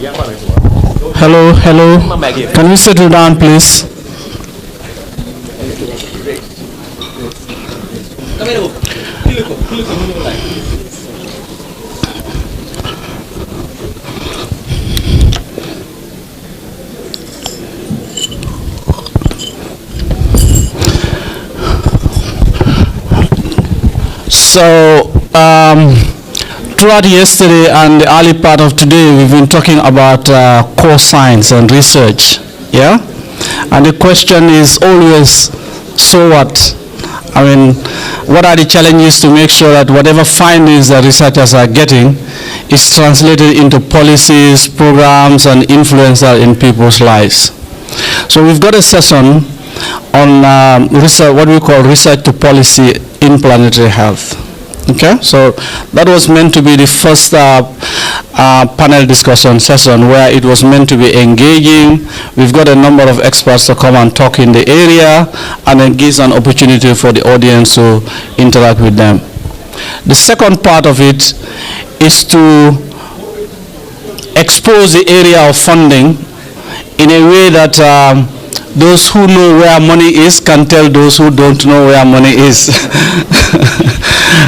Hello, hello. Can we settle down, please? So, throughout yesterday and the early part of today, we've been talking about core science and research, yeah? And the question is always, so what? I mean, what are the challenges to make sure that whatever findings that researchers are getting is translated into policies, programs, and influence that in people's lives? So we've got a session on research, what we call research to policy in planetary health. Okay, so that was meant to be the first panel discussion session where it was meant to be engaging. We've got a number of experts to come and talk in the area, and then gives an opportunity for the audience to interact with them. The second part of it is to expose the area of funding in a way that those who know where money is can tell those who don't know where money is.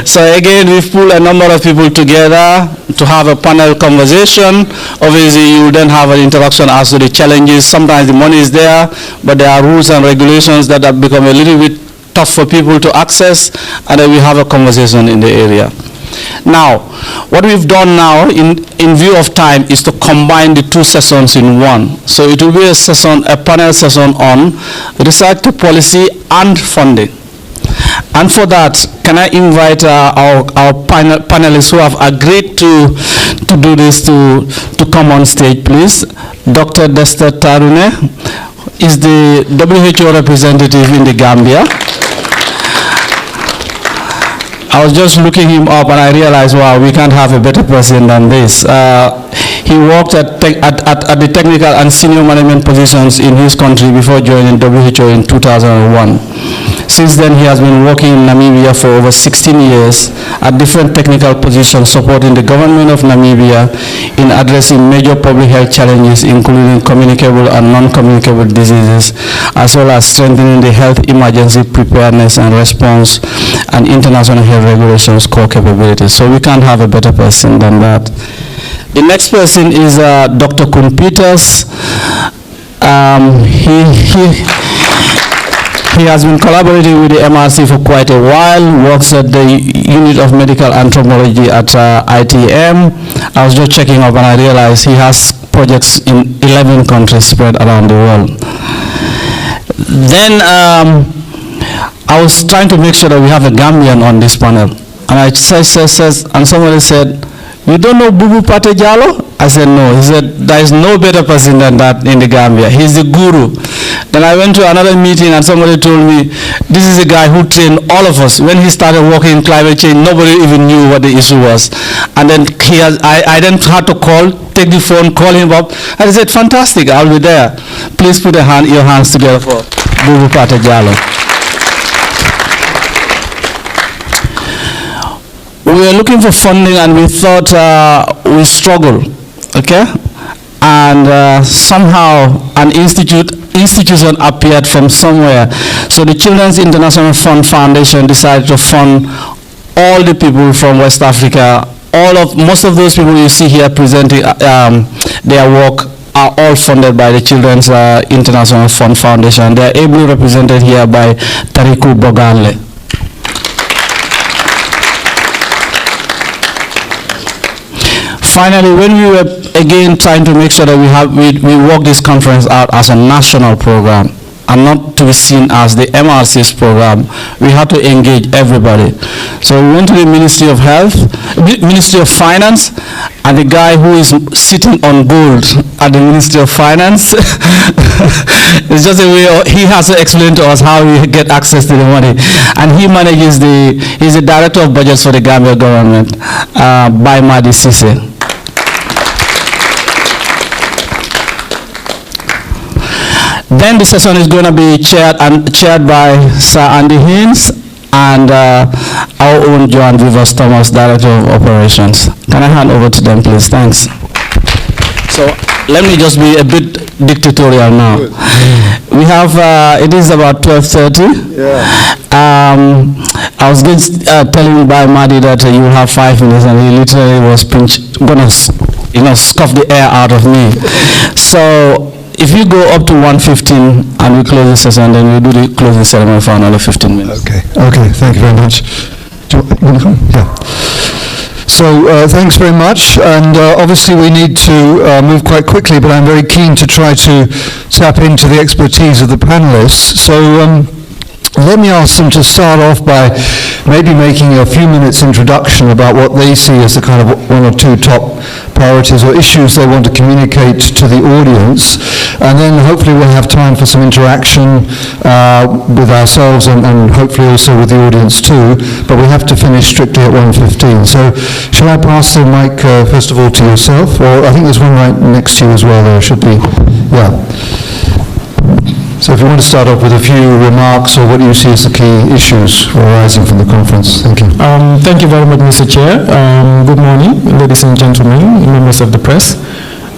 So again, we've pulled a number of people together to have a panel conversation. Obviously, you then have an interaction as to the challenges. Sometimes the money is there, but there are rules and regulations that have become a little bit tough for people to access, and then we have a conversation in the area. Now, what we've done now in view of time is to combine the two sessions in one. So it will be a panel session on research to policy and funding. And for that, can I invite our panelists who have agreed to do this to come on stage, please. Dr. Desta Tarune is the WHO representative in the Gambia. I was just looking him up and I realized, wow, we can't have a better person than this. He worked at the technical and senior management positions in his country before joining WHO in 2001. Since then, he has been working in Namibia for over 16 years at different technical positions supporting the government of Namibia in addressing major public health challenges, including communicable and non-communicable diseases, as well as strengthening the health emergency preparedness and response and international health regulations core capabilities. So we can't have a better person than that. The next person is Dr. Kun Peters. He has been collaborating with the MRC for quite a while, works at the Unit of Medical Anthropology at ITM. I was just checking up and I realized he has projects in 11 countries spread around the world. Then I was trying to make sure that we have a Gambian on this panel. And I says, and somebody said, "You don't know Bubu Pate Jallow?" I said, "No." He said, "There is no better person than that in the Gambia. He's the guru." Then I went to another meeting and somebody told me, "This is a guy who trained all of us. When he started working in climate change, nobody even knew what the issue was." And then I then had to take the phone, call him up. And I said, "Fantastic, I'll be there. Please put your hands together for Bubu Pate Jallow." We were looking for funding and we thought we struggle, okay? And somehow an institution appeared from somewhere. So the Children's International Fund Foundation decided to fund all the people from West Africa. Most of those people you see here presenting their work are all funded by the Children's International Fund Foundation. They are ably represented here by Tariku Boganle. Finally, when we were again trying to make sure that we work this conference out as a national program and not to be seen as the MRC's program, we had to engage everybody. So we went to the Ministry of Health, Ministry of Finance, and the guy who is sitting on gold at the Ministry of Finance, it's just a way he has to explain to us how we get access to the money. And he manages he's the Director of Budgets for the Gambia government, by Madi Sise. Then the session is going to be chaired by Sir Andy Haynes and our own Joan Vivas Thomas, Director of Operations. Can I hand over to them, please? Thanks. So let me just be a bit dictatorial now. Good. We have, it is about 12:30. Yeah. I was telling by Madi that you will have 5 minutes, and he literally was gonna scuff the air out of me. So if you go up to 1:15 and we close the session, then we do the closing ceremony for another 15 minutes. Okay. Okay. Thank you very much. Do you want to come? Yeah. So thanks very much, and obviously we need to move quite quickly, but I'm very keen to try to tap into the expertise of the panelists. So let me ask them to start off by maybe making a few minutes introduction about what they see as the kind of 1 or 2 top priorities or issues they want to communicate to the audience, and then hopefully we'll have time for some interaction with ourselves and hopefully also with the audience too, but we have to finish strictly at 1:15. So shall I pass the mic first of all to yourself, or I think there's one right next to you as well, there should be, yeah. So if you want to start off with a few remarks or what you see as the key issues arising from the conference. Thank you. Thank you very much, Mr. Chair. Good morning, ladies and gentlemen, members of the press.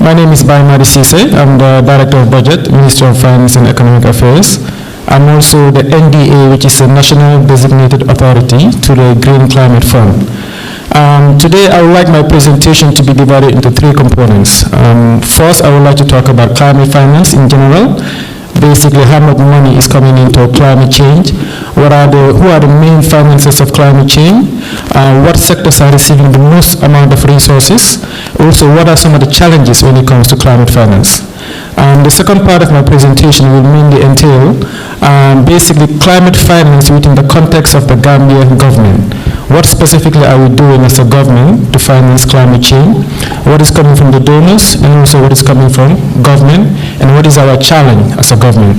My name is Baimari Sise. I'm the Director of Budget, Ministry of Finance and Economic Affairs. I'm also the NDA, which is a National Designated Authority to the Green Climate Fund. Today, I would like my presentation to be divided into 3 components. First, I would like to talk about climate finance in general. Basically, how much money is coming into climate change, who are the main financiers of climate change, what sectors are receiving the most amount of resources, also what are some of the challenges when it comes to climate finance. The second part of my presentation will mainly entail basically climate finance within the context of the Gambian government. What specifically are we doing as a government to finance climate change? What is coming from the donors, and also what is coming from government, and what is our challenge as a government?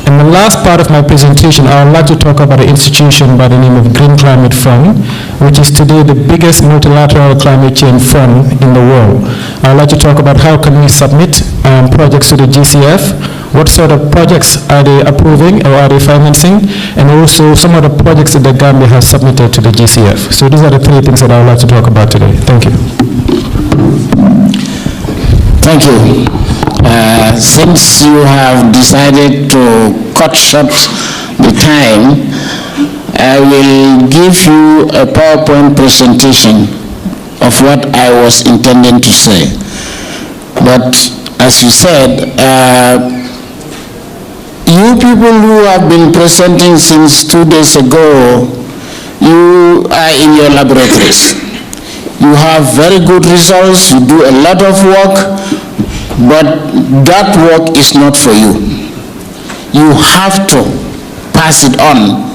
In the last part of my presentation, I would like to talk about an institution by the name of Green Climate Fund, which is today the biggest multilateral climate change fund in the world. I would like to talk about how can we submit projects to the GCF, what sort of projects are they approving or are they financing, and also some of the projects that the Gambia has submitted to the GCF. So these are the 3 things that I would like to talk about today. Thank you. Thank you. Since you have decided to cut short the time, I will give you a PowerPoint presentation of what I was intending to say. But as you said, you people who have been presenting since 2 days ago, you are in your laboratories. You have very good results, you do a lot of work, but that work is not for you. You have to pass it on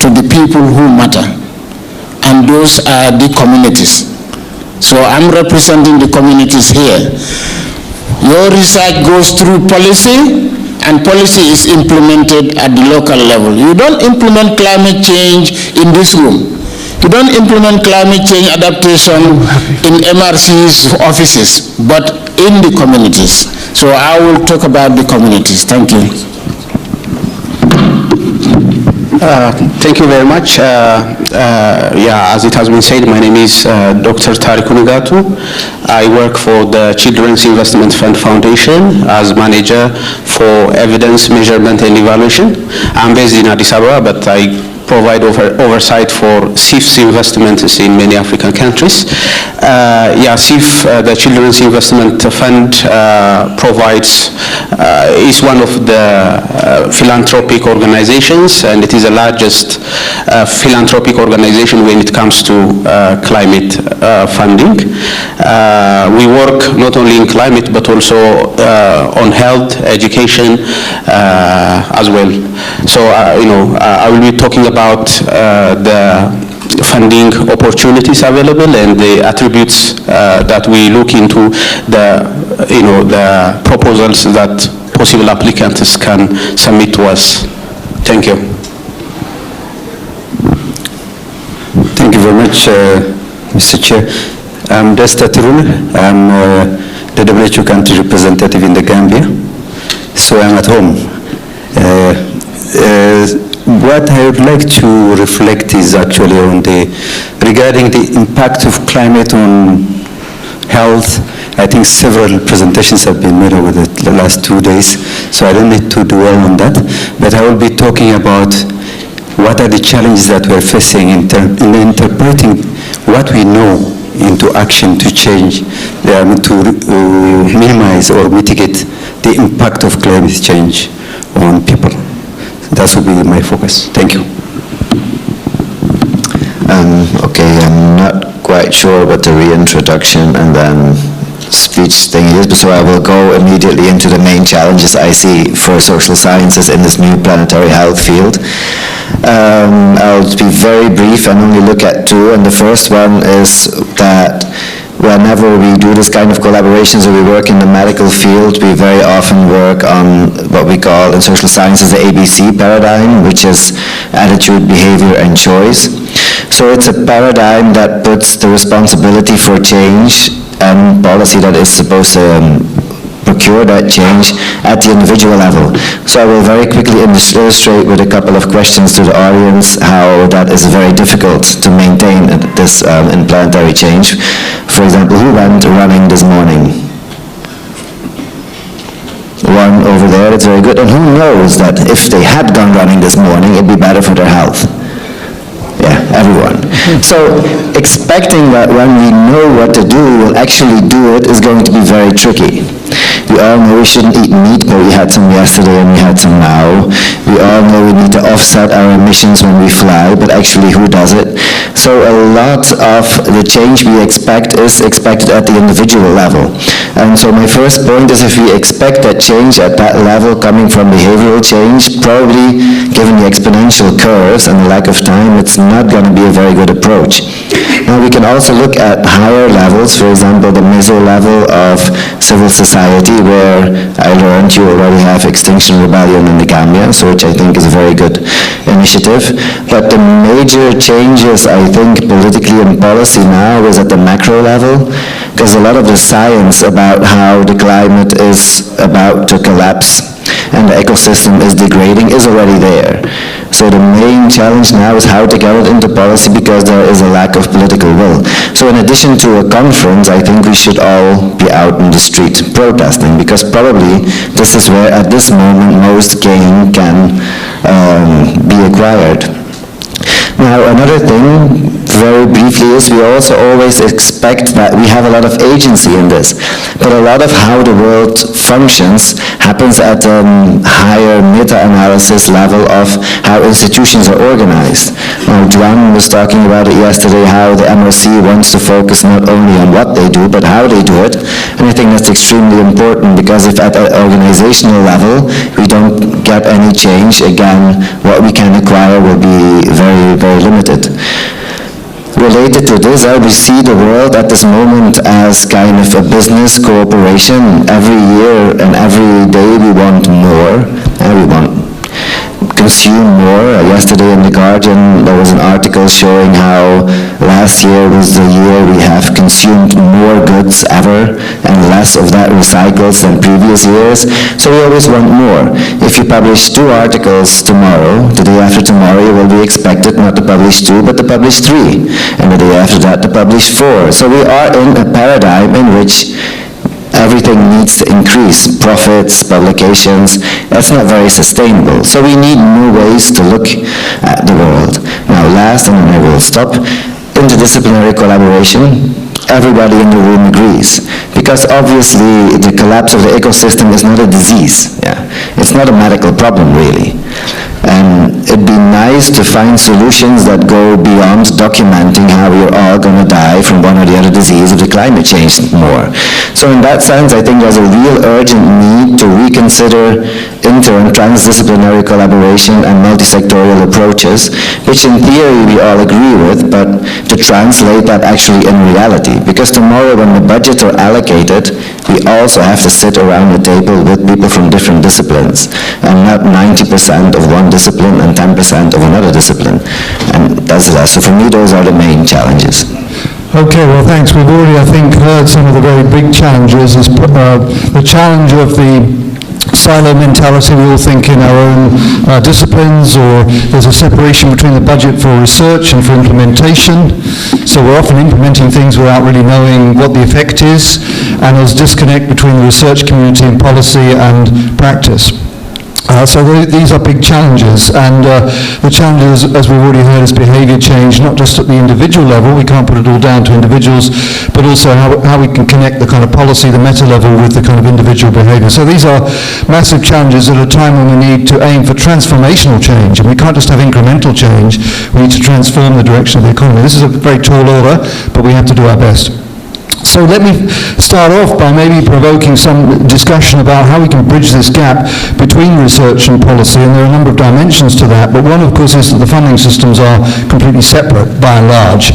to the people who matter, and those are the communities. So I'm representing the communities here. Your research goes through policy, and policy is implemented at the local level. You don't implement climate change in this room. You don't implement climate change adaptation in MRC's offices, but in the communities. So I will talk about the communities. Thank you. Thank you very much. Yeah, as it has been said, my name is Dr. Tariq Unigatu. I work for the Children's Investment Fund Foundation as manager for evidence measurement and evaluation. I'm based in Addis Ababa, but I provide oversight for CIF's investments in many African countries. Yeah, CIF, the Children's Investment Fund, is one of the philanthropic organizations, and it is the largest philanthropic organization when it comes to climate funding. We work not only in climate, but also on health, education as well. So, I will be talking about the funding opportunities available and the attributes that we look into the proposals that possible applicants can submit to us. Thank you. Thank you very much, Mr. Chair. I'm Desta Tirul. I'm the WHO country representative in the Gambia, so I'm at home. What I would like to reflect is actually on regarding the impact of climate on health, I think several presentations have been made over the last 2 days, so I don't need to dwell on that. But I will be talking about what are the challenges that we're facing in interpreting what we know into action to change, to minimize or mitigate the impact of climate change on people. That will be my focus. Thank you. Okay, I'm not quite sure what the reintroduction and then speech thing is, so I will go immediately into the main challenges I see for social sciences in this new planetary health field. I'll be very brief and only look at two, and the first one is that whenever we do this kind of collaborations or we work in the medical field, we very often work on what we call in social sciences the ABC paradigm, which is attitude, behavior, and choice. So it's a paradigm that puts the responsibility for change and policy that is supposed to procure that change at the individual level. So I will very quickly illustrate with a couple of questions to the audience how that is very difficult to maintain this in planetary change. For example, who went running this morning? One over there, it's very good. And who knows that if they had gone running this morning, it'd be better for their health? Yeah, everyone. So expecting that when we know what to do, we'll actually do it is going to be very tricky. We all know we shouldn't eat meat, but we had some yesterday and we had some now. We all know we need to offset our emissions when we fly, but actually who does it? So a lot of the change we expect is expected at the individual level. And so my first point is if we expect that change at that level coming from behavioral change, probably given the exponential curves and the lack of time, it's not going to be a very good approach. Now we can also look at higher levels, for example, the meso level of civil society, where I learned you already have Extinction Rebellion in the Gambia, so which I think is a very good initiative. But the major changes, I think, politically and policy now is at the macro level, because a lot of the science about how the climate is about to collapse and the ecosystem is degrading is already there. So the main challenge now is how to get it into policy because there is a lack of political will. So in addition to a conference, I think we should all be out in the street protesting because probably this is where at this moment most gain can be acquired. Now another thing, very briefly, is we also always expect that we have a lot of agency in this, but a lot of how the world functions happens at a higher meta-analysis level of how institutions are organized. Now Juan was talking about it yesterday, how the MRC wants to focus not only on what they do, but how they do it, and I think that's extremely important because if at an organizational level we don't get any change, again, what we can acquire will be very, very limited. Related to this, we see the world at this moment as kind of a business cooperation. Every year and every day we want more, and we want consume more. Yesterday in The Guardian there was an article showing how last year was the year we have consumed more goods ever and less of that recycled than previous years. So we always want more. If you publish 2 articles tomorrow, the day after tomorrow you will be expected not to publish 2 but to publish 3, and the day after that to publish 4. So we are in a paradigm in which everything needs to increase, profits, publications. That's not very sustainable. So we need new ways to look at the world. Now last, and then I will stop, interdisciplinary collaboration. Everybody in the room agrees. Because obviously the collapse of the ecosystem is not a disease. Yeah. It's not a medical problem really. And it'd be nice to find solutions that go beyond documenting how we're all going to die from one or the other disease if the climate changed more. So in that sense, I think there's a real urgent need to reconsider inter- and transdisciplinary collaboration and multi-sectorial approaches, which in theory we all agree with, but to translate that actually in reality. Because tomorrow when the budgets are allocated, we also have to sit around the table with people from different disciplines, and not 90% of one discipline and 10% of another discipline. And that's that. So for me, those are the main challenges. Okay, well thanks. We've already, I think, heard some of the very big challenges. The challenge of the silo mentality. We all think in our own disciplines, or there's a separation between the budget for research and for implementation. So we're often implementing things without really knowing what the effect is, and there's disconnect between the research community and policy and practice. So these are big challenges, and the challenges, as we've already heard, is behaviour change, not just at the individual level. We can't put it all down to individuals, but also how we can connect the kind of policy, the meta level, with the kind of individual behaviour. So these are massive challenges at a time when we need to aim for transformational change, and we can't just have incremental change. We need to transform the direction of the economy. This is a very tall order, but we have to do our best. So let me start off by maybe provoking some discussion about how we can bridge this gap between research and policy, and there are a number of dimensions to that, but one of course is that the funding systems are completely separate by and large.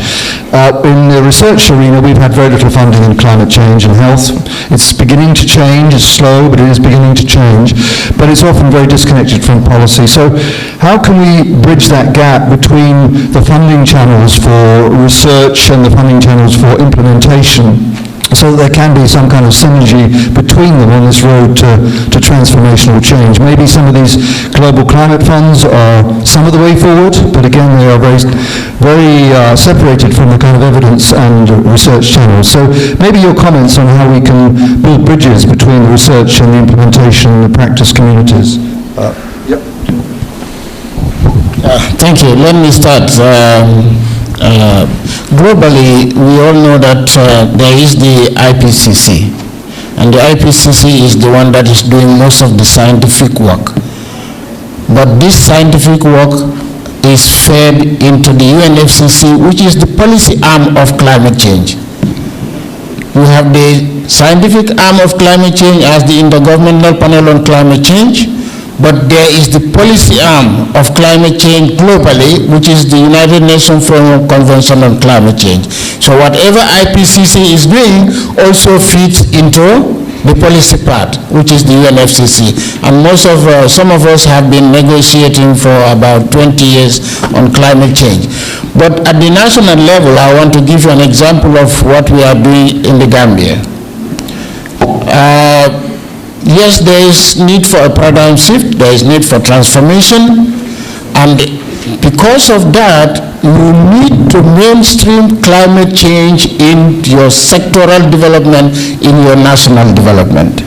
In the research arena we've had very little funding in climate change and health. It's beginning to change, it's slow, but it is beginning to change, but it's often very disconnected from policy. So how can we bridge that gap between the funding channels for research and the funding channels for implementation, so that there can be some kind of synergy between them on this road to transformational change? Maybe some of these global climate funds are some of the way forward, but again they are very separated from the kind of evidence and research channels. So maybe your comments on how we can build bridges between the research and the implementation and the practice communities. Thank you. Let me start. Globally, we all know that there is the IPCC, and the IPCC is the one that is doing most of the scientific work. But this scientific work is fed into the UNFCCC, which is the policy arm of climate change. We have the scientific arm of climate change as the Intergovernmental Panel on Climate Change, but there is the policy arm of climate change globally, which is the United Nations Framework Convention on Climate Change. So whatever IPCC is doing also feeds into the policy part, which is the UNFCCC. And some of us have been negotiating for about 20 years on climate change. But at the national level, I want to give you an example of what we are doing in the Gambia. Yes, there is need for a paradigm shift, there is need for transformation, and because of that, you need to mainstream climate change in your sectoral development, in your national development.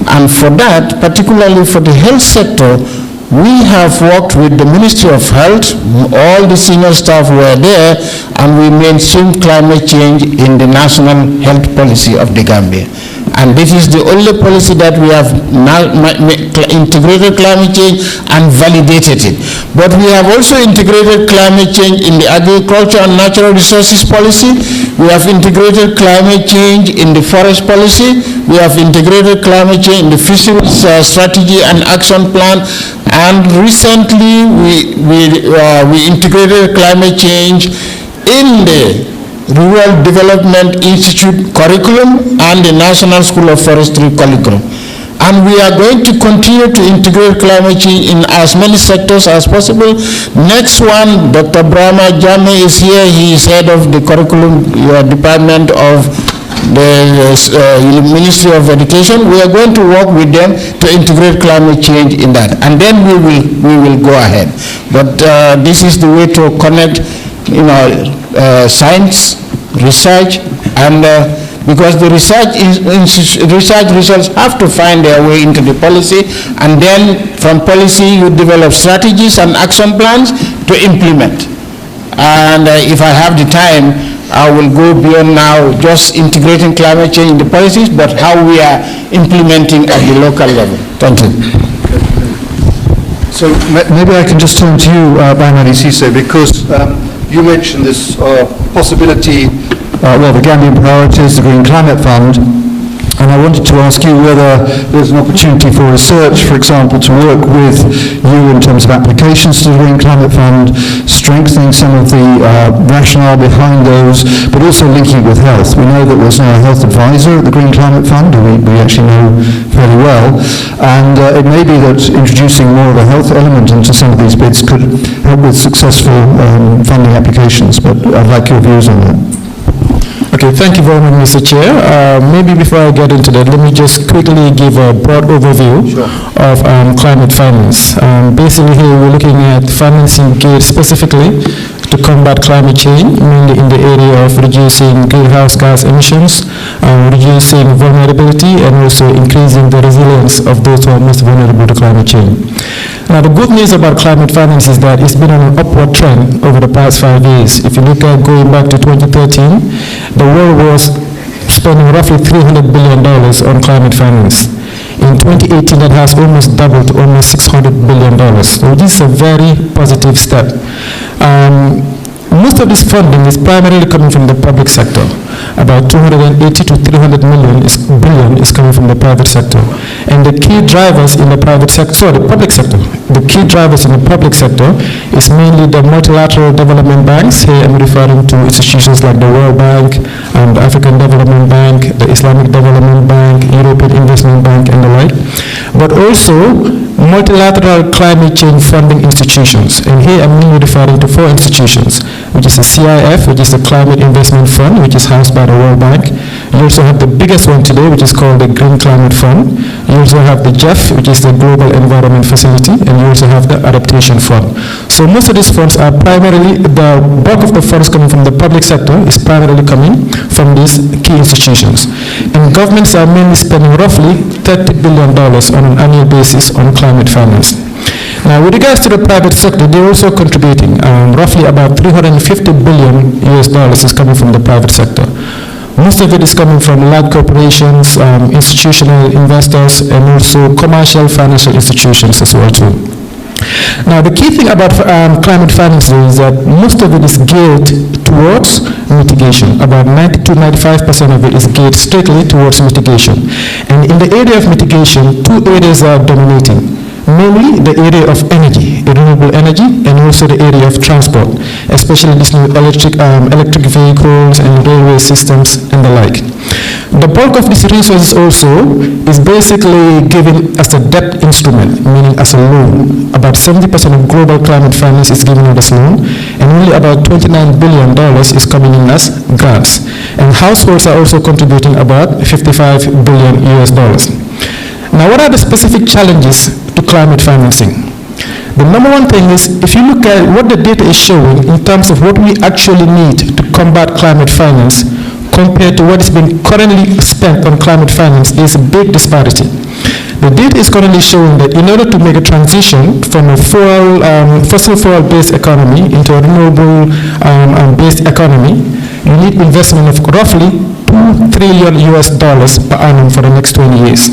And for that, particularly for the health sector, we have worked with the Ministry of Health, all the senior staff were there, and we mainstream climate change in the national health policy of the Gambia. And this is the only policy that we have now integrated climate change and validated it. But we have also integrated climate change in the agriculture and natural resources policy. We have integrated climate change in the forest policy. We have integrated climate change in the fisheries strategy and action plan. And recently we integrated climate change in the Rural Development Institute curriculum and the National School of Forestry curriculum. And we are going to continue to integrate climate change in as many sectors as possible. Next one, Dr. Brahma Jame is here. He is head of the curriculum department of the Ministry of Education. We are going to work with them to integrate climate change in that. And then we will go ahead. But this is the way to connect science, research, and because the research results have to find their way into the policy, and then from policy you develop strategies and action plans to implement. And if I have the time, I will go beyond now just integrating climate change in the policies, but how we are implementing at the local level. Thank you. So maybe I can just turn to you, Baimadi Cisse, because you mentioned this possibility, the Gambian priorities, the Green Climate Fund, and I wanted to ask you whether there's an opportunity for research, for example, to work with you in terms of applications to the Green Climate Fund, strengthening some of the rationale behind those, but also linking it with health. We know that there's now a health advisor at the Green Climate Fund, who we actually know fairly well, and it may be that introducing more of a health element into some of these bids could help with successful funding applications, but I'd like your views on that. Okay, thank you very much, Mr. Chair. Maybe before I get into that, let me just quickly give a broad overview of climate finance. Basically here we're looking at financing geared specifically to combat climate change, mainly in the area of reducing greenhouse gas emissions, reducing vulnerability, and also increasing the resilience of those who are most vulnerable to climate change. Now, the good news about climate finance is that it's been on an upward trend over the past 5 years. If you look at going back to 2013, the world was spending roughly $300 billion on climate finance. In 2018, that has almost doubled to almost $600 billion. So this is a very positive step. Most of this funding is primarily coming from the public sector. About 280 to 300 billion is coming from the private sector. And the key drivers in the private sector, the public sector, the key drivers in the public sector is mainly the multilateral development banks. Here I'm referring to institutions like the World Bank, the African Development Bank, the Islamic Development Bank, European Investment Bank, and the like. But also multilateral climate change funding institutions. And here I'm mainly referring to 4 institutions, which is the CIF, which is the Climate Investment Fund, which is housed by the World Bank. You also have the biggest one today, which is called the Green Climate Fund. You also have the GEF, which is the Global Environment Facility, and you also have the Adaptation Fund. So most of these funds are primarily, the bulk of the funds coming from the public sector is primarily coming from these key institutions. And governments are mainly spending roughly $30 billion on an annual basis on climate finance. Now, with regards to the private sector, they're also contributing. Roughly about $350 billion is coming from the private sector. Most of it is coming from large corporations, institutional investors, and also commercial financial institutions as well too. Now, the key thing about climate finance is that most of it is geared towards mitigation. About 90 to 95% of it is geared strictly towards mitigation. And in the area of mitigation, 2 areas are dominating. Mainly the area of energy, renewable energy, and also the area of transport, especially these new electric vehicles and railway systems and the like. The bulk of these resources also is basically given as a debt instrument, meaning as a loan. About 70% of global climate finance is given out as loan, and only about $29 billion is coming in as grants. And households are also contributing about $55 billion. Now, what are the specific challenges to climate financing? The number one thing is, if you look at what the data is showing in terms of what we actually need to combat climate finance compared to what is being currently spent on climate finance, is a big disparity. The data is currently showing that in order to make a transition from a fossil fuel-based economy into a renewable-based economy, you need investment of roughly $2 trillion per annum for the next 20 years.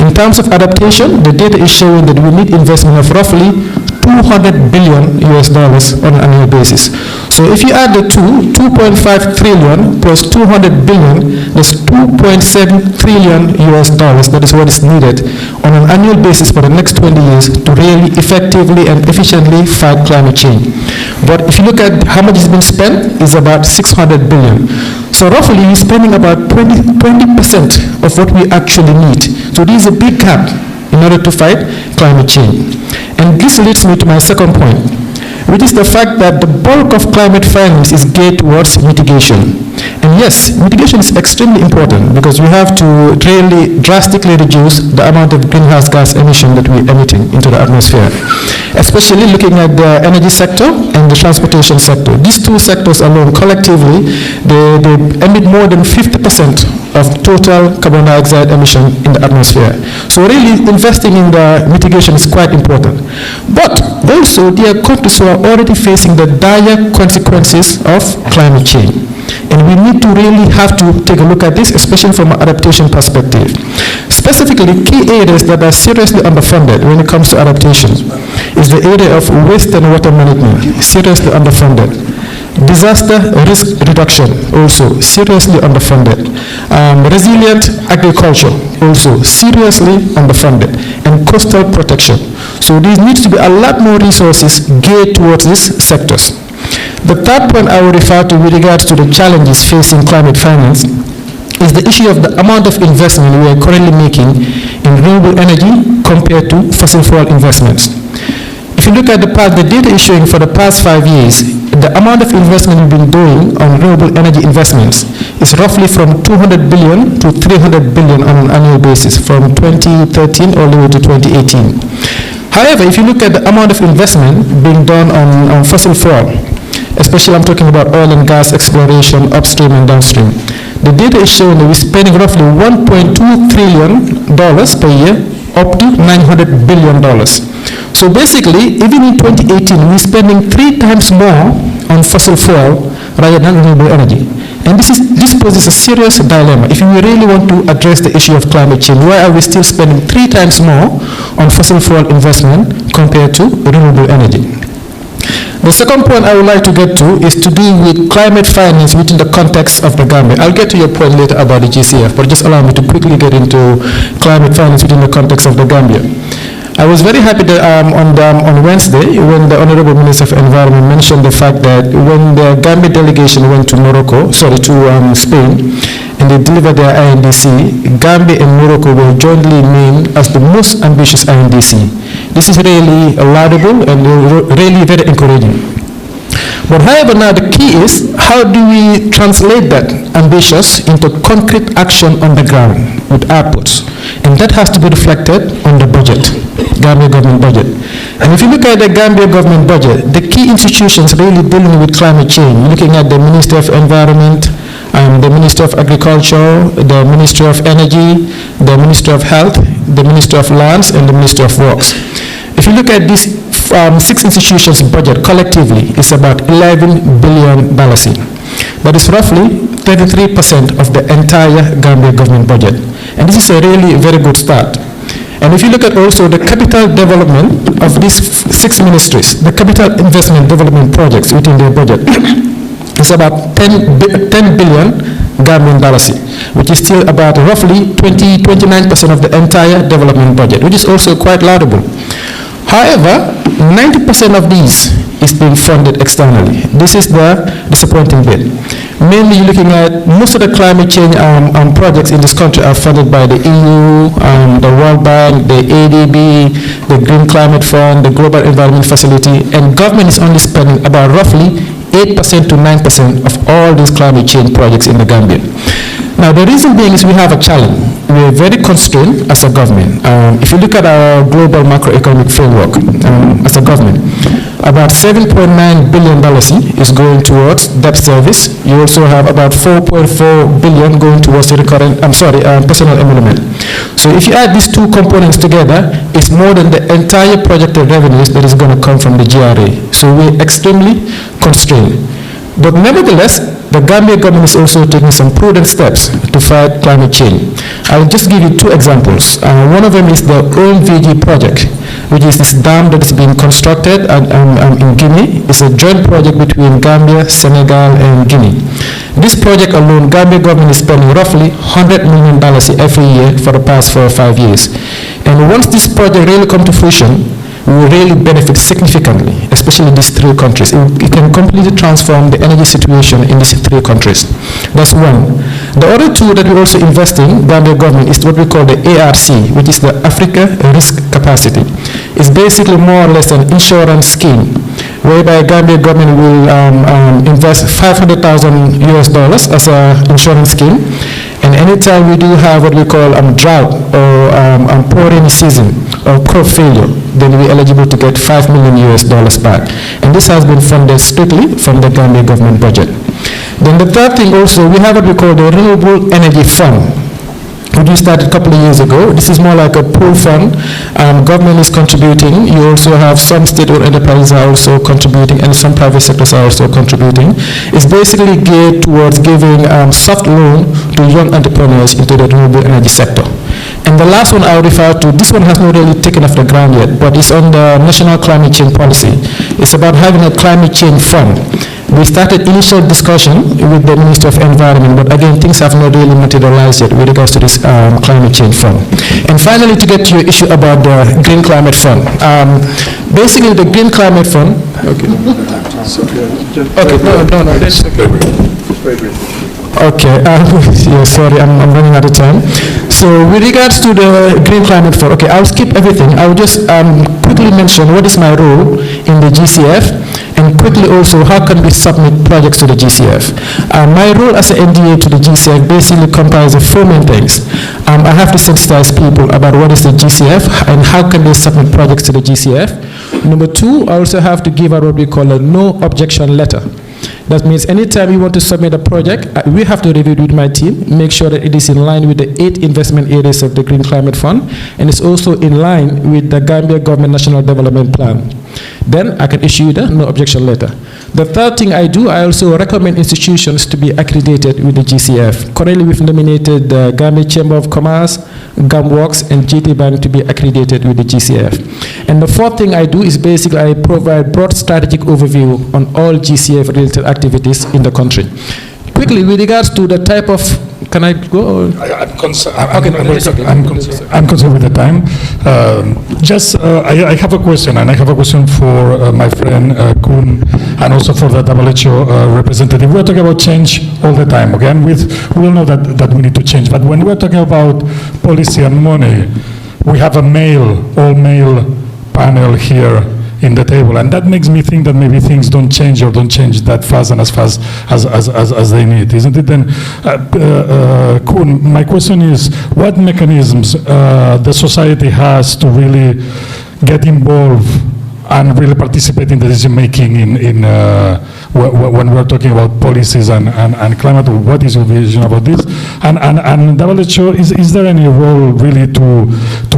In terms of adaptation, the data is showing that we need investment of roughly $200 billion on an annual basis. So if you add the two, 2.5 trillion plus 200 billion, that's $2.7 trillion that is what is needed on an annual basis for the next 20 years to really effectively and efficiently fight climate change. But if you look at how much has been spent, it's about 600 billion. So roughly we're spending about 20% of what we actually need. So this is a big gap in order to fight climate change. And this leads me to my second point, which is the fact that the bulk of climate finance is geared towards mitigation. And yes, mitigation is extremely important because we have to really drastically reduce the amount of greenhouse gas emission that we're emitting into the atmosphere, especially looking at the energy sector and the transportation sector. These 2 sectors alone collectively, they emit more than 50% of total carbon dioxide emission in the atmosphere. So really investing in the mitigation is quite important. But also there are countries who are already facing the dire consequences of climate change. And we need to really have to take a look at this, especially from an adaptation perspective. Specifically, key areas that are seriously underfunded when it comes to adaptation is the area of waste and water management, seriously underfunded. Disaster risk reduction, also seriously underfunded. Resilient agriculture, also seriously underfunded. And coastal protection. So there needs to be a lot more resources geared towards these sectors. The third point I will refer to with regards to the challenges facing climate finance is the issue of the amount of investment we are currently making in renewable energy compared to fossil fuel investments. If you look at the data is showing for the past 5 years, the amount of investment we've been doing on renewable energy investments is roughly from 200 billion to 300 billion on an annual basis from 2013 all the way to 2018. However, if you look at the amount of investment being done on fossil fuel, especially I'm talking about oil and gas exploration upstream and downstream, the data is showing that we're spending roughly $1.2 trillion per year up to $900 billion. So basically, even in 2018, we're spending 3 times more on fossil fuel rather than renewable energy. And this poses a serious dilemma. If we really want to address the issue of climate change, why are we still spending 3 times more on fossil fuel investment compared to renewable energy? The second point I would like to get to is to do with climate finance within the context of the Gambia. I'll get to your point later about the GCF, but just allow me to quickly get into climate finance within the context of the Gambia. I was very happy that on Wednesday when the Honorable Minister of Environment mentioned the fact that when the Gambia delegation went to Spain, and they delivered their INDC, Gambia and Morocco were jointly named as the most ambitious INDC. This is really laudable and really very encouraging. But however, now the key is, how do we translate that ambitious into concrete action on the ground with outputs? And that has to be reflected on the budget, Gambia government budget. And if you look at the Gambia government budget, the key institutions really dealing with climate change, looking at the Ministry of Environment, the Ministry of Agriculture, the Ministry of Energy, the Ministry of Health, the Ministry of Lands, and the Ministry of Works. If you look at these 6 institutions' budget collectively, it's about $11 billion. That is roughly 33% of the entire Gambia government budget. And this is a really very good start. And if you look at also the capital development of these 6 ministries, the capital investment development projects within their budget, it's about 10 billion Gambian dollars, which is still about roughly 29% of the entire development budget, which is also quite laudable. However, 90% of these is being funded externally. This is the disappointing bit. Mainly looking at most of the climate change projects in this country are funded by the EU, the World Bank, the ADB, the Green Climate Fund, the Global Environment Facility, and government is only spending about roughly 8% to 9% of all these climate change projects in the Gambia. Now, the reason being is we have a challenge. We are very constrained as a government. If you look at our global macroeconomic framework as a government, about $7.9 billion is going towards debt service. You also have about $4.4 billion going towards the personal emolument. So if you add these 2 components together, it's more than the entire projected revenues that is going to come from the GRA. So we're extremely constrained. But nevertheless, the Gambia government is also taking some prudent steps to fight climate change. I will just give you 2 examples. One of them is the OMVG project, which is this dam that is being constructed in Guinea. It's a joint project between Gambia, Senegal, and Guinea. This project alone, Gambia government is spending roughly $100 million every year for the past 4 or 5 years. And once this project really comes to fruition, we will really benefit significantly, especially these 3 countries. It can completely transform the energy situation in these 3 countries. That's one. The other 2 that we're also investing, Gambia government, is what we call the ARC, which is the Africa Risk Capacity. It's basically more or less an insurance scheme, whereby Gambia government will invest $500,000 as an insurance scheme. And anytime we do have what we call drought or poor rainy season or crop failure, then we're eligible to get $5 million back. And this has been funded strictly from the Gambia government budget. Then the third thing also, we have what we call the Renewable Energy Fund, which we started a couple of years ago. This is more like a pool fund. Government is contributing. You also have some state-owned enterprises are also contributing, and some private sectors are also contributing. It's basically geared towards giving soft loan to young entrepreneurs into the renewable energy sector. And the last one I'll refer to, this one has not really taken off the ground yet, but it's on the National Climate Change Policy. It's about having a climate change fund. We started initial discussion with the Ministry of Environment, but again, things have not really materialized yet with regards to this climate change fund. And finally, to get to your issue about the Green Climate Fund. Basically, the Green Climate Fund, Okay, yeah, sorry, I'm running out of time. So with regards to the Green Climate Fund, okay, I'll skip everything. I'll just quickly mention what is my role in the GCF And quickly also, how can we submit projects to the GCF? My role as an NDA to the GCF basically comprises of 4 main things. I have to sensitize people about what is the GCF and how can they submit projects to the GCF. Number 2, I also have to give out what we call a no objection letter. That means anytime you want to submit a project, we have to review it with my team, make sure that it is in line with the 8 investment areas of the Green Climate Fund, and it's also in line with the Gambia Government National Development Plan. Then I can issue the no objection letter. The third thing I do, I also recommend institutions to be accredited with the GCF. Currently, we've nominated the Gambia Chamber of Commerce, GAMWorks, and GT Bank to be accredited with the GCF. And the fourth thing I do is basically I provide broad strategic overview on all GCF-related activities in the country. Quickly, with regards to the type of, can I go? I'm concerned with the time. I have a question, and I have a question for my friend Kuhn, and also for the WHO representative. We're talking about change all the time, okay? And we all know that we need to change. But when we're talking about policy and money, we have a all-male panel here in the table, and that makes me think that maybe things don't change or don't change that fast and as fast as they need, isn't it? Then, Kuhn, my question is, what mechanisms the society has to really get involved and really participate in the decision making when we're talking about policies and climate? What is your vision about this? And WHO, is there any role really to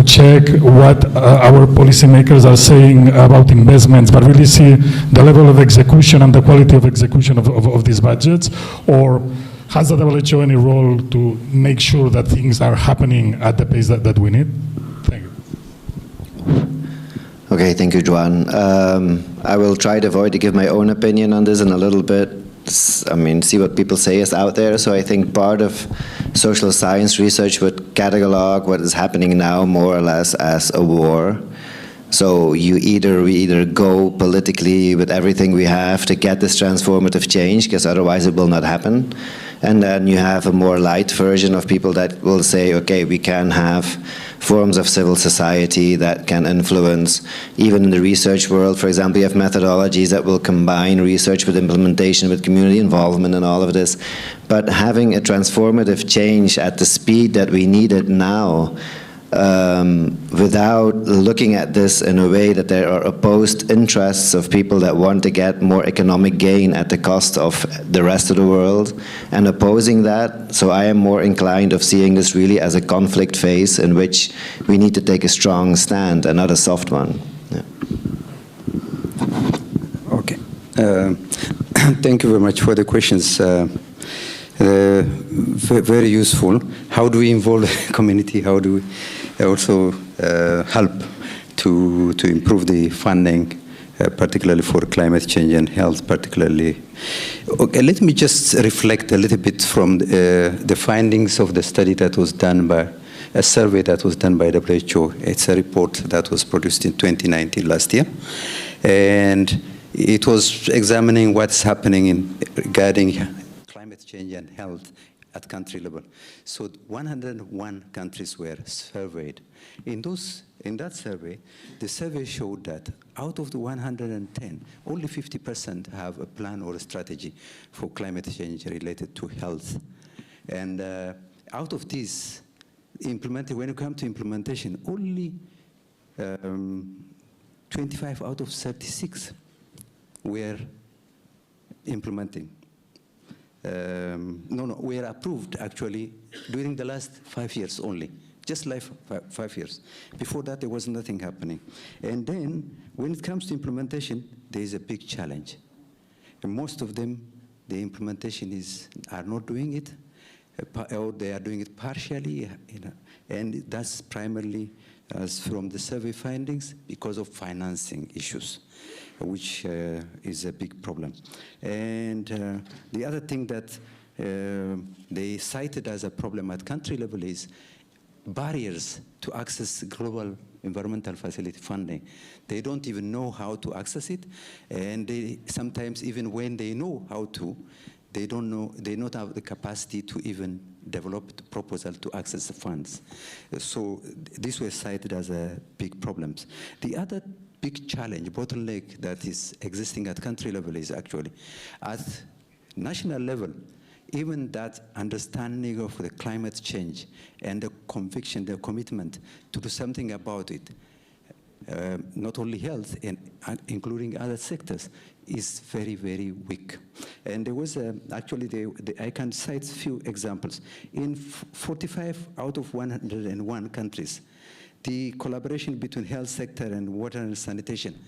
check what our policymakers are saying about investments, but really see the level of execution and the quality of execution of these budgets? Or has the WHO any role to make sure that things are happening at the pace that we need? Thank you. Okay, thank you, Juan. I will try to avoid to give my own opinion on this in a little bit. I mean, see what people say is out there. So I think part of social science research would catalog what is happening now more or less as a war. So we either go politically with everything we have to get this transformative change, because otherwise it will not happen. And then you have a more light version of people that will say, okay, we can have forms of civil society that can influence, even in the research world. For example, you have methodologies that will combine research with implementation, with community involvement and all of this. But having a transformative change at the speed that we need it now, without looking at this in a way that there are opposed interests of people that want to get more economic gain at the cost of the rest of the world, and opposing that. So I am more inclined of seeing this really as a conflict phase in which we need to take a strong stand and not a soft one. Yeah. Okay. Thank you very much for the questions. Very useful. How do we involve the community? How do we also help to improve the funding, particularly for climate change and health, particularly? Okay, let me just reflect a little bit from the findings of the study that was done by a survey that was done by WHO. It's a report that was produced in 2019, last year, and it was examining what's happening regarding climate change and health at country level. So 101 countries were surveyed. In that survey, the survey showed that out of the 110, only 50% have a plan or a strategy for climate change related to health. And out of these, when it comes to implementation, only 25 out of 36 were implementing. Were approved actually during the last 5 years only, just like 5 years. Before that, there was nothing happening. And then, when it comes to implementation, there is a big challenge. And most of them, the implementation are not doing it, or they are doing it partially, and that's primarily, as from the survey findings, because of financing issues, which is a big problem. And the other thing that they cited as a problem at country level is barriers to access global environmental facility funding. They don't even know how to access it, and they sometimes, even when they know how to, they don't have the capacity to even develop the proposal to access the funds. So these were cited as big problems. The other big challenge, bottleneck that is existing at country level is actually at national level. Even that understanding of the climate change and the conviction, the commitment to do something about it, not only health, including other sectors, is very, very weak. And there was actually, I can cite a few examples. In 45 out of 101 countries, the collaboration between health sector and water and sanitation,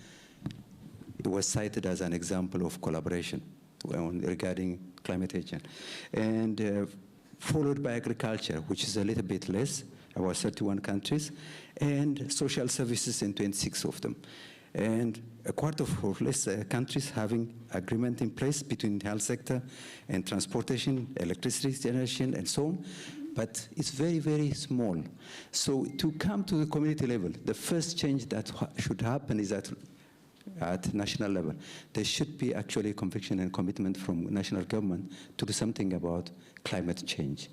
it was cited as an example of collaboration regarding climate change. And followed by agriculture, which is a little bit less, about 31 countries, and social services in 26 of them. And a quarter or less countries having agreement in place between the health sector and transportation, electricity generation, and so on. But it's very, very small. So to come to the community level, the first change that should happen is that at national level, there should be actually a conviction and commitment from national government to do something about climate change,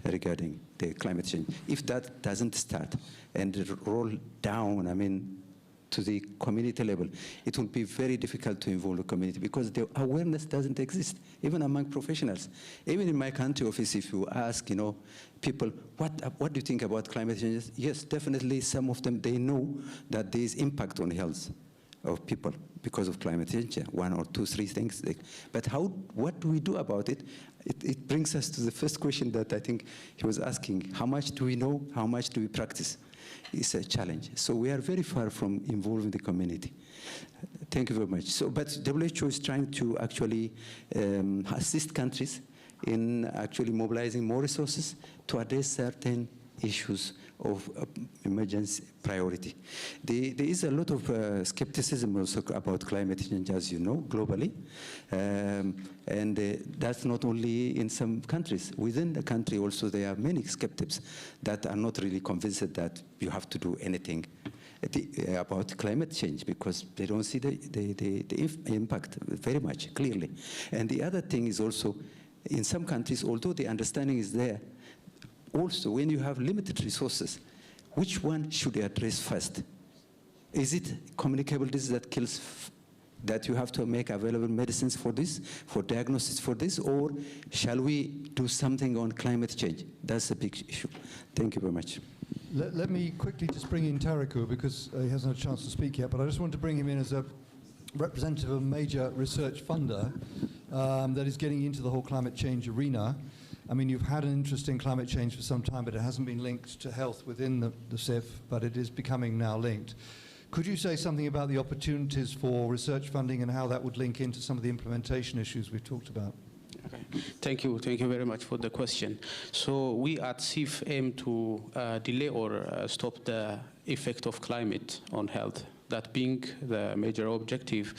regarding the climate change. If that doesn't start and roll down, I mean, to the community level, it will be very difficult to involve the community because the awareness doesn't exist, even among professionals. Even in my country office, if you ask, people, what do you think about climate change? Yes, definitely some of them, they know that there is impact on health of people because of climate change, 1 or 2, 3 things. But what do we do about it? It brings us to the first question that I think he was asking. How much do we know? How much do we practice? It's a challenge. So we are very far from involving the community. Thank you very much. So, but WHO is trying to actually assist countries in actually mobilizing more resources to address certain issues of emergency priority. There is a lot of skepticism also about climate change, as you know, globally. And that's not only in some countries. Within the country also there are many skeptics that are not really convinced that you have to do anything about climate change because they don't see the impact very much clearly. And the other thing is also, in some countries, although the understanding is there, also, when you have limited resources, which one should you address first? Is it communicable disease that kills, that you have to make available medicines for this, for diagnosis for this, or shall we do something on climate change? That's a big issue. Thank you very much. Let me quickly just bring in Tariku because he hasn't had a chance to speak yet, but I just want to bring him in as a representative of a major research funder that is getting into the whole climate change arena. I mean, you've had an interest in climate change for some time, but it hasn't been linked to health within the CIF, but it is becoming now linked. Could you say something about the opportunities for research funding and how that would link into some of the implementation issues we've talked about? Okay. Thank you very much for the question. So we at CIF aim to delay or stop the effect of climate on health. That being the major objective,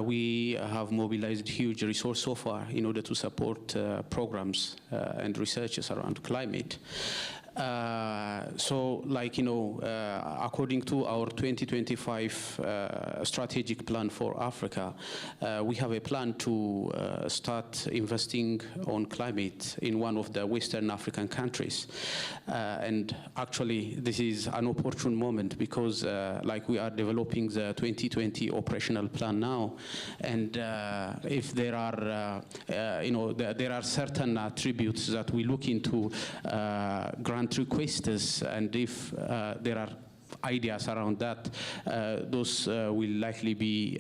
we have mobilized huge resource so far in order to support programs and researches around climate. So, like, according to our 2025 strategic plan for Africa, we have a plan to start investing on climate in one of the Western African countries. And actually, this is an opportune moment because, like, we are developing the 2020 operational plan now. And if there are, there are certain attributes that we look into grant requesters, and if there are ideas around that, those will likely be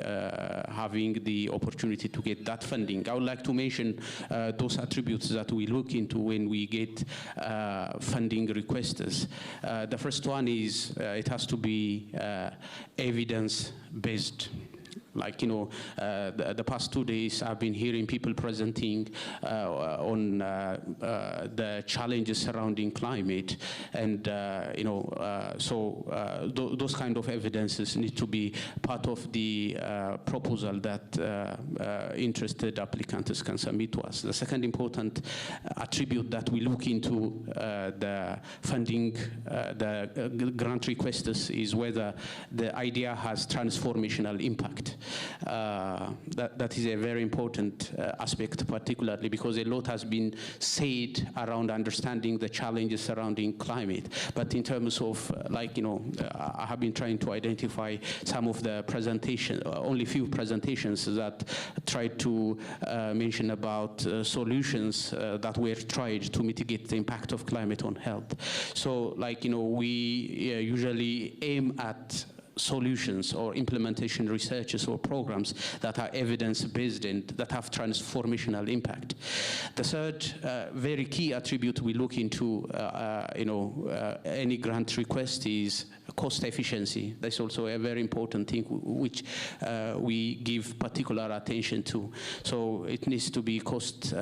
having the opportunity to get that funding. I would like to mention those attributes that we look into when we get funding requesters. The first one is it has to be evidence-based. Like, the past 2 days I've been hearing people presenting on the challenges surrounding climate, and those kind of evidences need to be part of the proposal that interested applicants can submit to us. The second important attribute that we look into the funding, the grant requesters, is whether the idea has transformational impact. That is a very important aspect, particularly because a lot has been said around understanding the challenges surrounding climate. But in terms of, I have been trying to identify some of the presentations, only few presentations that tried to mention about solutions that were tried to mitigate the impact of climate on health. So, we usually aim at solutions or implementation researches or programs that are evidence-based and that have transformational impact. The third very key attribute we look into any grant request is cost efficiency. That's also a very important thing which we give particular attention to. So it needs to be cost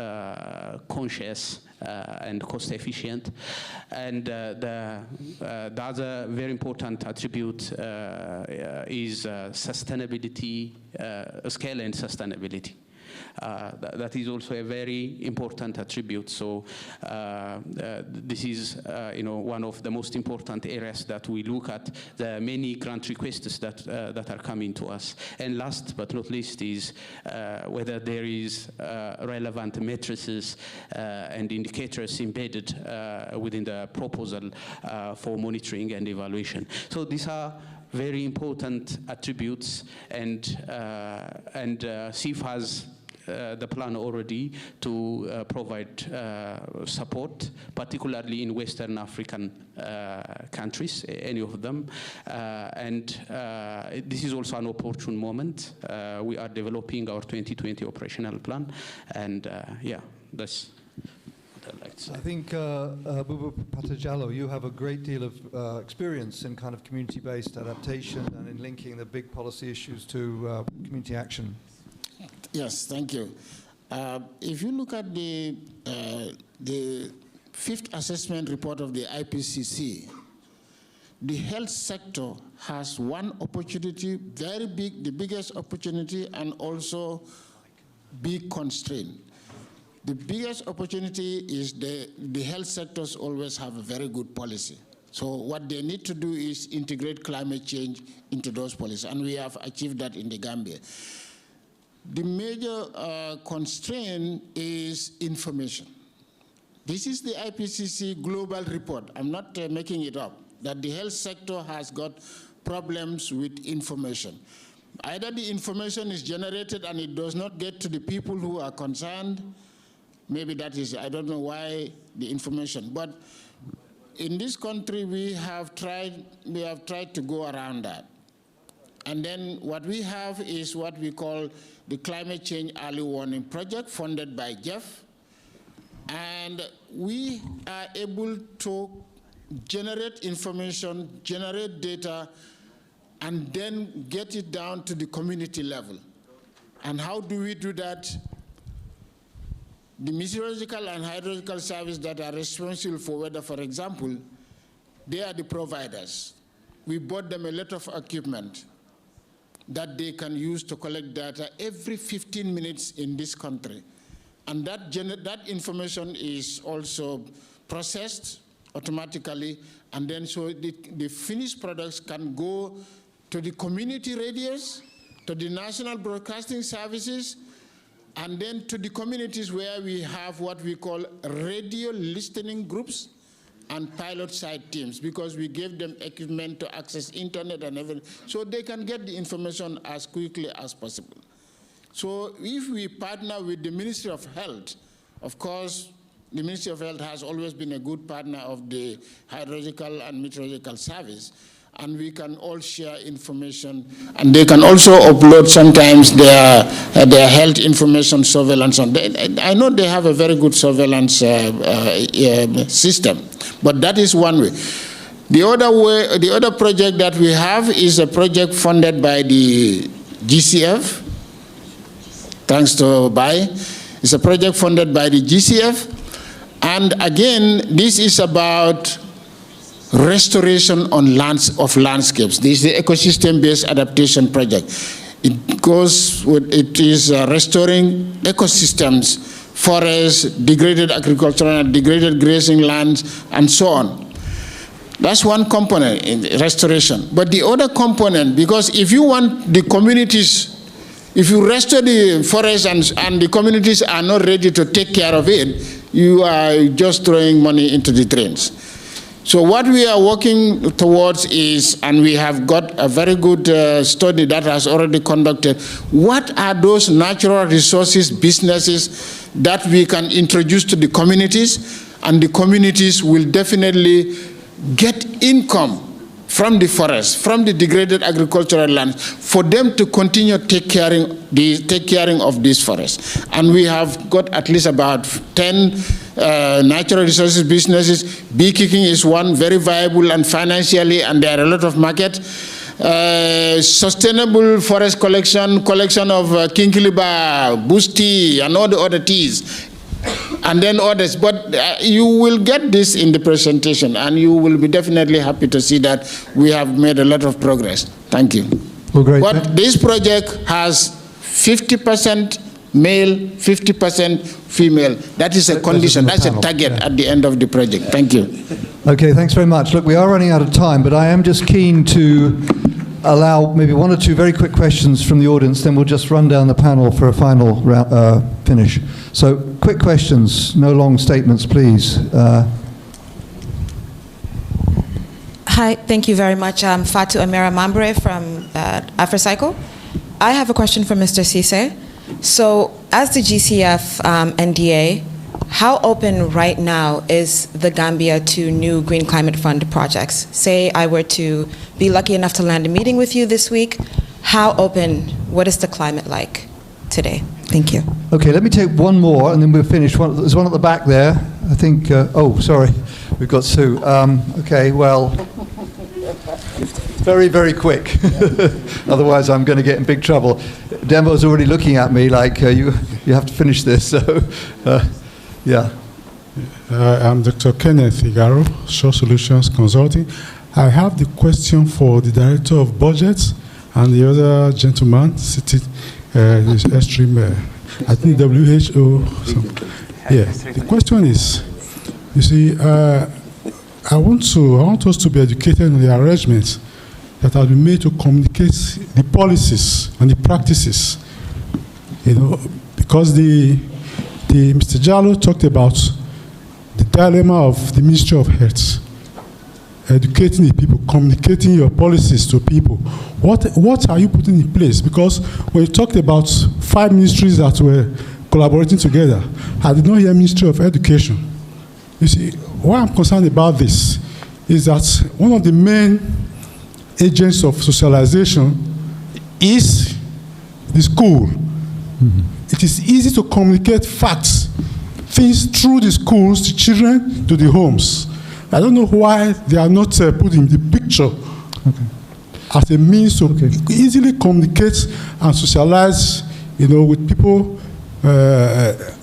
conscious and cost efficient. And the other very important attribute is sustainability, scale and sustainability. That is also a very important attribute. So this is one of the most important areas that we look at, the many grant requests that are coming to us. And last but not least is whether there is relevant matrices and indicators embedded within the proposal for monitoring and evaluation. So these are very important attributes, and CIF has the plan already to provide support, particularly in Western African countries, any of them. This is also an opportune moment. We are developing our 2020 operational plan, and yeah, that's what I'd like to say. I think, Bubu Patajalo, you have a great deal of experience in kind of community-based adaptation and in linking the big policy issues to community action. Yes, thank you. If you look at the fifth assessment report of the IPCC, the health sector has one opportunity, very big, the biggest opportunity, and also big constraint. The biggest opportunity is the health sectors always have a very good policy. So what they need to do is integrate climate change into those policies, and we have achieved that in the Gambia. The major constraint is information. This is the IPCC global report. I'm not making it up, that the health sector has got problems with information. Either the information is generated and it does not get to the people who are concerned. Maybe that is, I don't know why the information, but in this country we have tried to go around that. And then what we have is what we call the Climate Change Early Warning Project, funded by Jeff. And we are able to generate information, generate data, and then get it down to the community level. And how do we do that? The meteorological and hydrological services that are responsible for weather, for example, they are the providers. We bought them a lot of equipment that they can use to collect data every 15 minutes in this country. And that information is also processed automatically, and then so the finished products can go to the community radios, to the national broadcasting services, and then to the communities where we have what we call radio listening groups and pilot site teams, because we gave them equipment to access internet and everything, so they can get the information as quickly as possible. So if we partner with the Ministry of Health, of course, the Ministry of Health has always been a good partner of the hydrological and meteorological service, and we can all share information, and they can also upload sometimes their health information surveillance on. I know they have a very good surveillance system, but that is one way. The other project that we have is a project funded by the GCF. Thanks to Bai. It's a project funded by the GCF, and again, this is about restoration on of landscapes. This is the ecosystem-based adaptation project. It is restoring ecosystems, forests, degraded agricultural, degraded grazing lands, and so on. That's one component in restoration. But the other component, because if you want the communities If you restore the forest and the communities are not ready to take care of it, you are just throwing money into the drains. So what we are working towards is, and we have got a very good study that has already conducted, what are those natural resources, businesses that we can introduce to the communities, and the communities will definitely get income from the forest, from the degraded agricultural lands, for them to continue take caring of these forests. And we have got at least about 10 natural resources businesses. Beekeeping is one, very viable and financially, and there are a lot of market. Sustainable forest collection of kinkiliba, bush tea, and all the other teas, and then others. But you will get this in the presentation, and you will be definitely happy to see that we have made a lot of progress. Thank you. Well, great. But this project has 50% male, 50% female. That is a condition, that's a target at the end of the project. Thank you. Okay, thanks very much. Look, we are running out of time, but I am just keen to allow maybe one or two very quick questions from the audience, then we'll just run down the panel for a final finish. So, quick questions, no long statements, please. Hi, thank you very much. I'm Fatu Amira Mambre from AfriCycle. I have a question for Mr. Cisse. So, as the GCF NDA, how open right now is the Gambia to new Green Climate Fund projects? Say I were to be lucky enough to land a meeting with you this week, how open, what is the climate like today? Thank you. Okay, let me take one more and then we'll finish. There's one at the back there. I think, oh, sorry, we've got Sue. Okay, well, very, very quick. Otherwise I'm going to get in big trouble. Dembo's already looking at me like, you have to finish this, so, yeah. I'm Dr. Kenneth Igaro, Shore Solutions Consulting. I have the question for the Director of Budgets and the other gentleman sitting this extreme, I think WHO. Yeah, the question is, you see, I want us to be educated on the arrangements that have been made to communicate the policies and the practices, you know, because Mr. Jallo talked about the dilemma of the Ministry of Health, educating the people, communicating your policies to people. What are you putting in place? Because when you talked about 5 ministries that were collaborating together, I did not hear Ministry of Education. You see, why I'm concerned about this is that one of the main agents of socialization is the school. Mm-hmm. It is easy to communicate facts, things through the schools to children, to the homes. I don't know why they are not put in the picture as a means to easily communicate and socialize, you know, with people,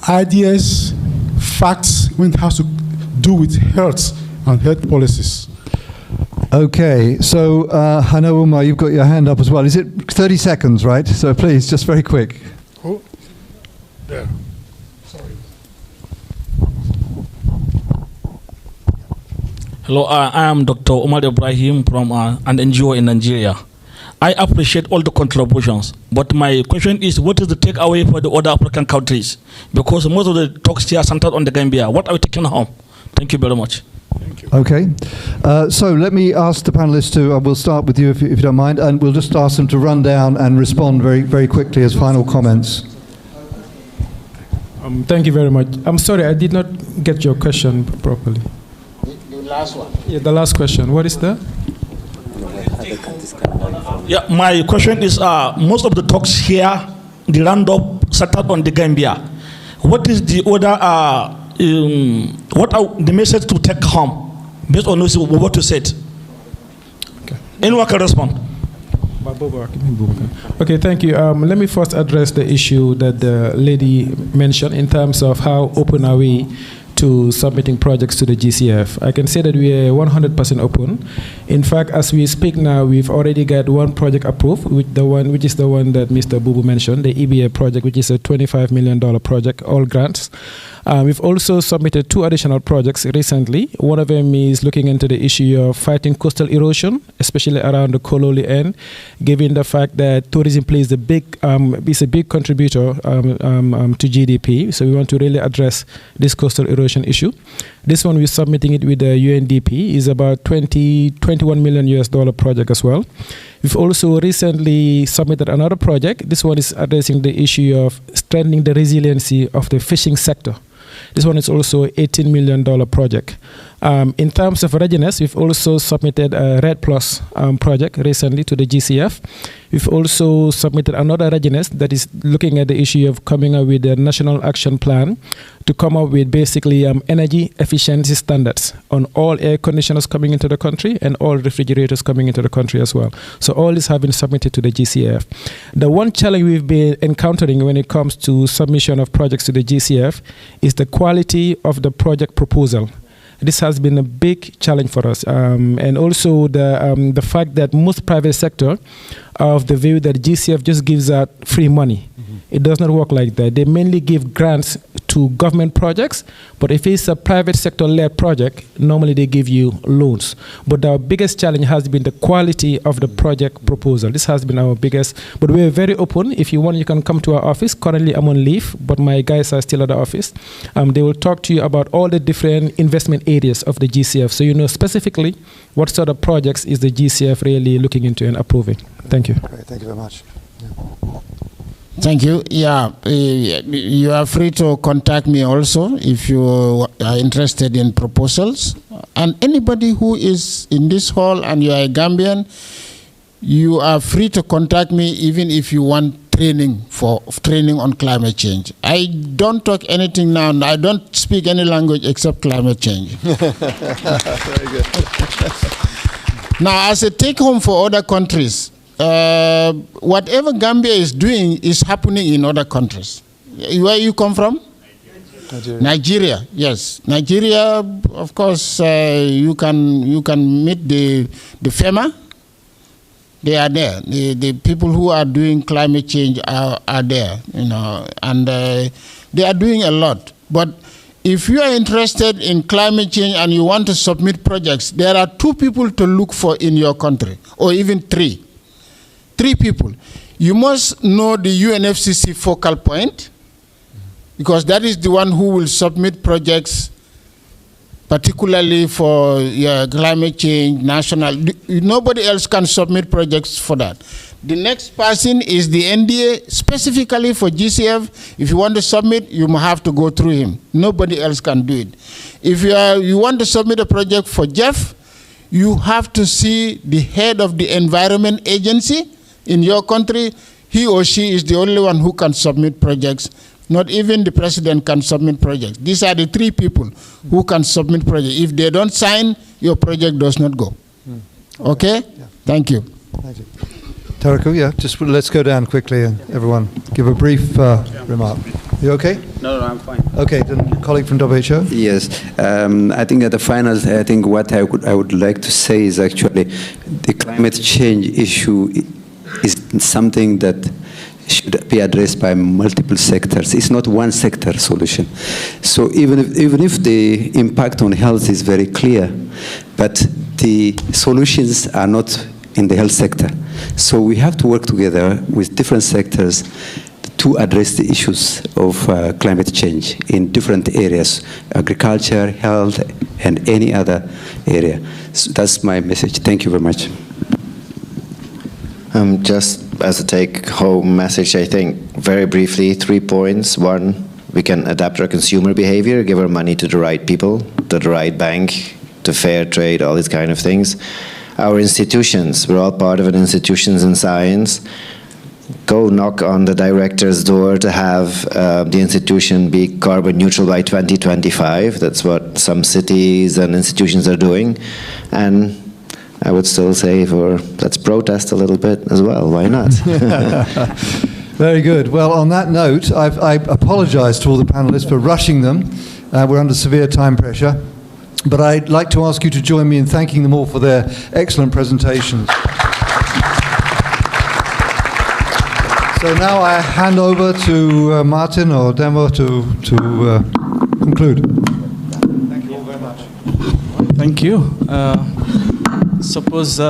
ideas, facts when it has to do with health and health policies. Okay, so I know, Umar, you've got your hand up as well. Is it 30 seconds, right? So please, just very quick. Oh, yeah. Sorry. Hello, I am Dr. Omar Ibrahim from an NGO in Nigeria. I appreciate all the contributions, but my question is, what is the takeaway for the other African countries? Because most of the talks here are centered on the Gambia. What are we taking home? Thank you very much. Thank you. Okay, so let me ask the panelists to, we'll start with you if you don't mind, and we'll just ask them to run down and respond very, very quickly as final comments. Thank you very much. I'm sorry, I did not get your question properly. The last one. Yeah, the last question. What is that? Yeah, my question is, most of the talks here, the roundup centered on the Gambia. What is the other, what are the message to take home based on what you said? Okay. Anyone can respond. Okay, thank you. Let me first address the issue that the lady mentioned in terms of how open are we to submitting projects to the GCF. I can say that we are 100% open. In fact, as we speak now, we've already got one project approved, which is the one that Mr. Bubu mentioned, the EBA project, which is a $25 million project, all grants. We've also submitted 2 additional projects recently. One of them is looking into the issue of fighting coastal erosion, especially around the Kololi end, given the fact that tourism plays a big contributor to GDP. So we want to really address this coastal erosion issue. This one we're submitting it with the UNDP is about $21 million US project as well. We've also recently submitted another project. This one is addressing the issue of strengthening the resiliency of the fishing sector. This one is also an $18 million project. In terms of readiness, we've also submitted a RED Plus project recently to the GCF. We've also submitted another readiness that is looking at the issue of coming up with a national action plan to come up with basically energy efficiency standards on all air conditioners coming into the country and all refrigerators coming into the country as well. So all this have been submitted to the GCF. The one challenge we've been encountering when it comes to submission of projects to the GCF is the quality of the project proposal. This has been a big challenge for us, and also the fact that most private sector are of the view that GCF just gives out free money. It does not work like that. They mainly give grants to government projects, but if it's a private sector-led project, normally they give you loans. But our biggest challenge has been the quality of the project proposal. This has been our biggest, but we're very open. If you want, you can come to our office. Currently, I'm on leave, but my guys are still at the office. They will talk to you about all the different investment areas of the GCF, so you know specifically what sort of projects is the GCF really looking into and approving. Thank you. Great, thank you very much. Yeah. Thank you. Yeah, you are free to contact me also if you are interested in proposals. And anybody who is in this hall and you are a Gambian, you are free to contact me even if you want training on climate change. I don't talk anything now. I don't speak any language except climate change. Very good. Now, as a take-home for other countries, whatever Gambia is doing is happening in other countries. Where you come from? Nigeria. Nigeria, yes. Nigeria, of course, you can meet the FEMA. They are there. The people who are doing climate change are there, you know, and they are doing a lot. But if you are interested in climate change and you want to submit projects, there are 2 people to look for in your country, or even 3. 3 people. You must know the UNFCCC focal point, because that is the one who will submit projects, particularly for climate change, national. Nobody else can submit projects for that. The next person is the NDA, specifically for GCF. If you want to submit, you have to go through him. Nobody else can do it. If you want to submit a project for Jeff, you have to see the head of the environment agency in your country. He or she is the only one who can submit projects. Not even the president can submit projects. These are the 3 people who can submit projects. If they don't sign, your project does not go. Okay? Yeah. Thank you. Thank you. Tariku, yeah, just let's go down quickly and everyone give a brief remark. You okay? No, I'm fine. Okay, then colleague from WHO. Yes, I think at the final, I think what I would like to say is actually the climate change issue is something that should be addressed by multiple sectors. It's not one sector solution. So even if the impact on health is very clear, but the solutions are not in the health sector. So we have to work together with different sectors to address the issues of climate change in different areas, agriculture, health, and any other area. So that's my message. Thank you very much. Just as a take-home message, I think, very briefly, 3 points. 1, we can adapt our consumer behavior, give our money to the right people, to the right bank, to fair trade, all these kind of things. Our institutions, we're all part of it, institutions in science. Go knock on the director's door to have the institution be carbon neutral by 2025. That's what some cities and institutions are doing. And I would still say let's protest a little bit as well. Why not? Very good. Well, on that note, I apologize to all the panelists for rushing them. We're under severe time pressure. But I'd like to ask you to join me in thanking them all for their excellent presentations. So now I hand over to Martin or Demo to conclude. Thank you very much. Thank you. Suppose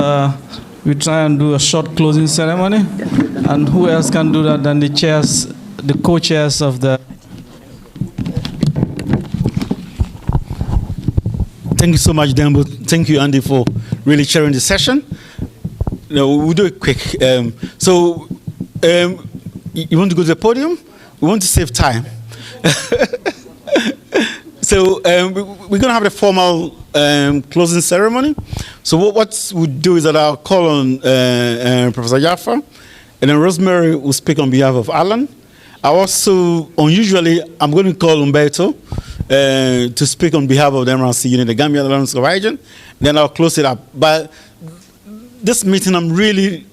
we try and do a short closing ceremony, and who else can do that than the chairs, the co-chairs of the. Thank you so much, Dembo. Thank you, Andy, for really chairing the session. No, we'll do it quick. You want to go to the podium? We want to save time. So we're going to have a formal closing ceremony. So what we'll do is that I'll call on Professor Jaffa, and then Rosemary will speak on behalf of Alan. Unusually, I'm going to call Umberto to speak on behalf of the MRC unit, the Gambia Alliance of Hygiene. Then I'll close it up. But this meeting, I'm really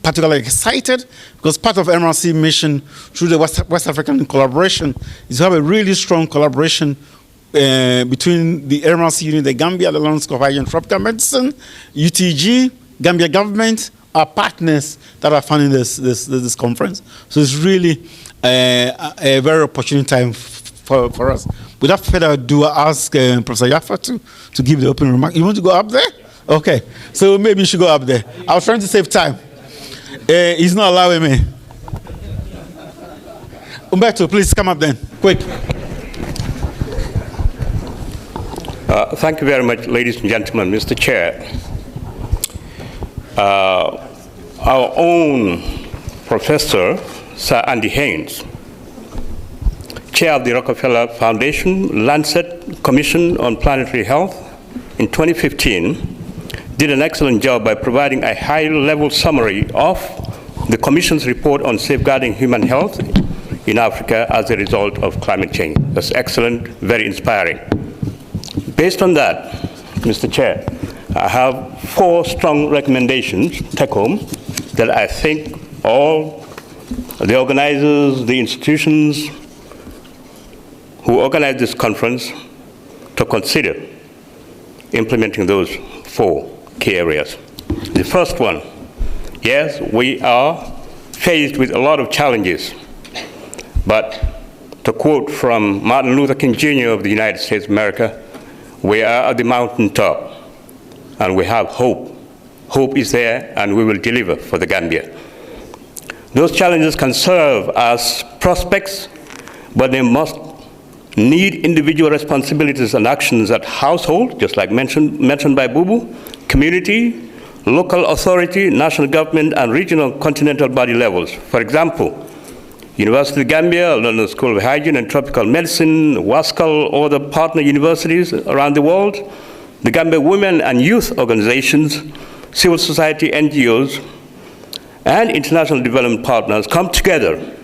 particularly excited because part of MRC mission through the West African collaboration is to have a really strong collaboration between the MRC unit, the Gambia Alliance of Hygiene and Tropical Medicine, UTG, Gambia government, our partners that are funding this conference. So it's really a very opportune time for us. Without further ado, I ask Professor Jaffa to give the opening remark. You want to go up there? Okay. So maybe you should go up there. I was trying to save time. He's not allowing me. Umberto, please come up then. Quick. Thank you very much, ladies and gentlemen. Mr. Chair, our own Professor Sir Andy Haynes, Chair of the Rockefeller Foundation Lancet Commission on Planetary Health, in 2015, did an excellent job by providing a high-level summary of the Commission's report on safeguarding human health in Africa as a result of climate change. That's excellent, very inspiring. Based on that, Mr. Chair, I have 4 strong recommendations, take home, that I think all the organizers, the institutions who organize this conference to consider implementing those 4 key areas. The first one, yes, we are faced with a lot of challenges, but to quote from Martin Luther King Jr. of the United States of America, we are at the mountaintop and we have hope. Hope is there and we will deliver for the Gambia. Those challenges can serve as prospects, but they must need individual responsibilities and actions at household, just like mentioned by Bubu, community, local authority, national government, and regional continental body levels. For example, University of Gambia, London School of Hygiene and Tropical Medicine, WASCL, other partner universities around the world, the Gambia Women and Youth Organizations, civil society NGOs, and international development partners come together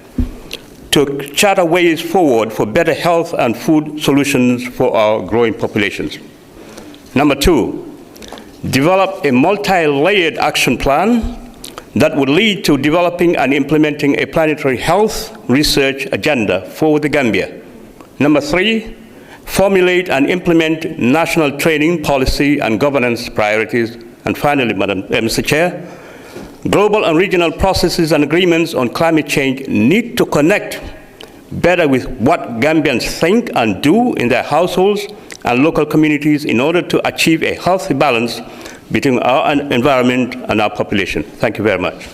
to chart ways forward for better health and food solutions for our growing populations. Number 2, develop a multi-layered action plan that would lead to developing and implementing a planetary health research agenda for the Gambia. Number 3, formulate and implement national training policy and governance priorities. And finally, Mr. Chair, global and regional processes and agreements on climate change need to connect better with what Gambians think and do in their households and local communities in order to achieve a healthy balance between our environment and our population. Thank you very much.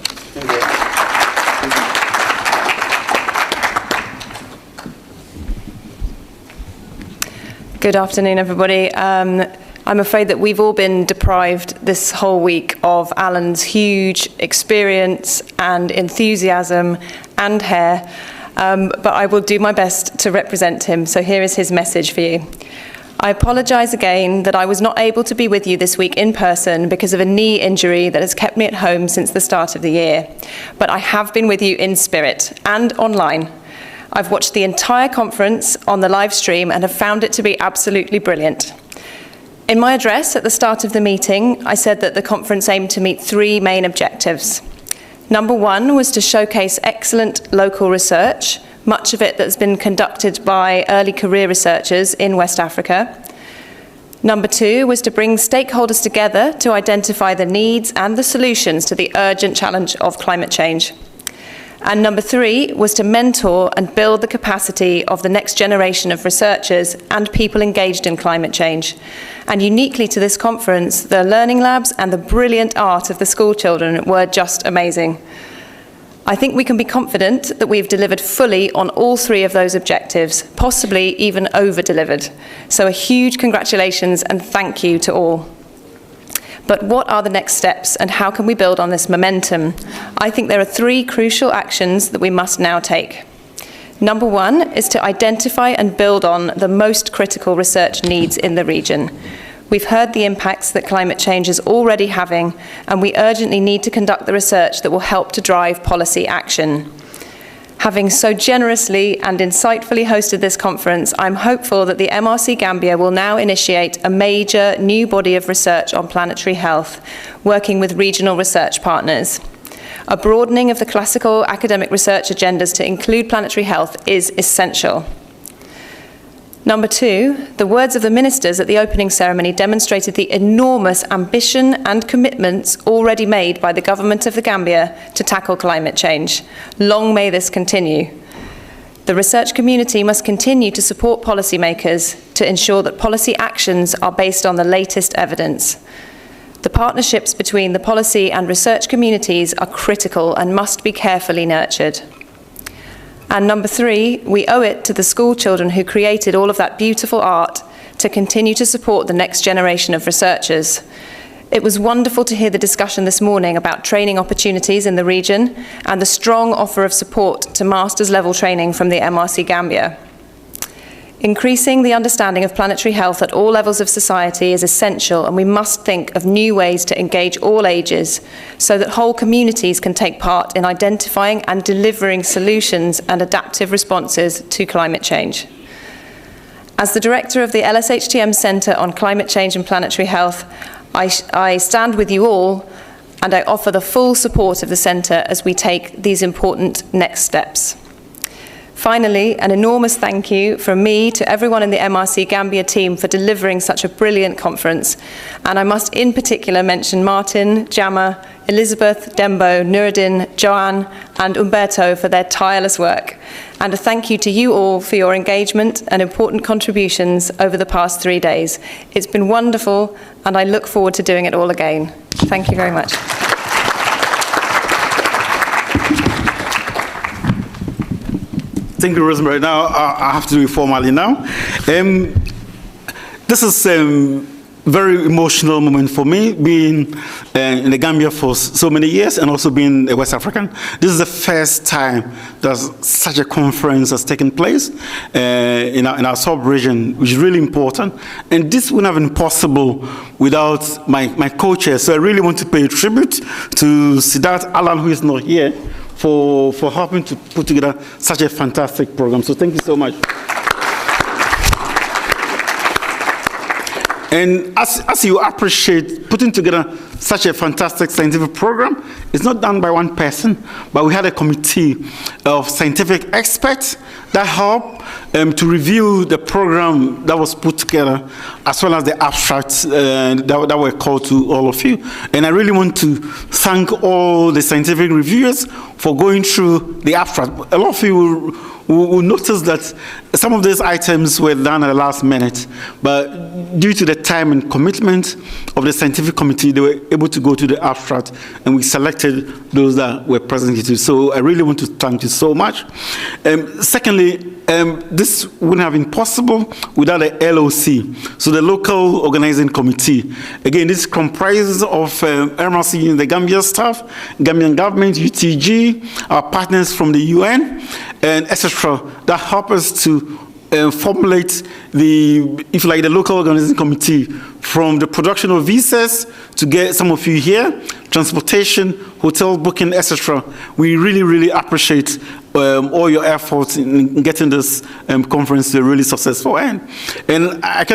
Good afternoon, everybody. I'm afraid that we've all been deprived this whole week of Alan's huge experience and enthusiasm and hair, but I will do my best to represent him. So here is his message for you. I apologise again that I was not able to be with you this week in person because of a knee injury that has kept me at home since the start of the year. But I have been with you in spirit and online. I've watched the entire conference on the live stream and have found it to be absolutely brilliant. In my address at the start of the meeting, I said that the conference aimed to meet 3 main objectives. Number 1 was to showcase excellent local research, much of it that's been conducted by early career researchers in West Africa. Number 2 was to bring stakeholders together to identify the needs and the solutions to the urgent challenge of climate change. And number 3 was to mentor and build the capacity of the next generation of researchers and people engaged in climate change. And uniquely to this conference, the learning labs and the brilliant art of the school children were just amazing. I think we can be confident that we've delivered fully on all 3 of those objectives, possibly even over-delivered. So a huge congratulations and thank you to all. But what are the next steps and how can we build on this momentum? I think there are 3 crucial actions that we must now take. Number 1 is to identify and build on the most critical research needs in the region. We've heard the impacts that climate change is already having, and we urgently need to conduct the research that will help to drive policy action. Having so generously and insightfully hosted this conference, I'm hopeful that the MRC Gambia will now initiate a major new body of research on planetary health, working with regional research partners. A broadening of the classical academic research agendas to include planetary health is essential. Number 2, the words of the ministers at the opening ceremony demonstrated the enormous ambition and commitments already made by the government of the Gambia to tackle climate change. Long may this continue. The research community must continue to support policymakers to ensure that policy actions are based on the latest evidence. The partnerships between the policy and research communities are critical and must be carefully nurtured. And number 3, we owe it to the school children who created all of that beautiful art to continue to support the next generation of researchers. It was wonderful to hear the discussion this morning about training opportunities in the region and the strong offer of support to master's level training from the MRC Gambia. Increasing the understanding of planetary health at all levels of society is essential, and we must think of new ways to engage all ages so that whole communities can take part in identifying and delivering solutions and adaptive responses to climate change. As the director of the LSHTM Centre on Climate Change and Planetary Health, I stand with you all and I offer the full support of the Centre as we take these important next steps. Finally, an enormous thank you from me to everyone in the MRC Gambia team for delivering such a brilliant conference. And I must in particular mention Martin, Jama, Elizabeth, Dembo, Nuruddin, Joanne, and Umberto for their tireless work. And a thank you to you all for your engagement and important contributions over the past 3 days. It's been wonderful, and I look forward to doing it all again. Thank you very much. Thank you, Rosemary. Now, I have to do it formally now. This is a very emotional moment for me, being in the Gambia for so many years and also being a West African. This is the first time that such a conference has taken place in our sub-region, which is really important. And this wouldn't have been possible without my co-chair. So I really want to pay tribute to Siddharth Alan, who is not here, for helping to put together such a fantastic program. So thank you so much. And as you appreciate putting together such a fantastic scientific program, it's not done by one person, but we had a committee of scientific experts that helped to review the program that was put together, as well as the abstracts that were called to all of you. And I really want to thank all the scientific reviewers for going through the abstract. A lot of you will notice that some of these items were done at the last minute, but due to the time and commitment of the scientific committee, they were able to go to the abstract, and we selected those that were presented. So I really want to thank you so much. Secondly, this wouldn't have been possible without the LOC, so the local organizing committee. Again, this comprises of MRC and the Gambia staff, Gambian government, UTG, our partners from the UN, and etc. that help us to formulate the, if you like, the local organizing committee, from the production of visas to get some of you here, transportation, hotel booking, etc. We really, really appreciate all your efforts in getting this conference to a really successful end. And I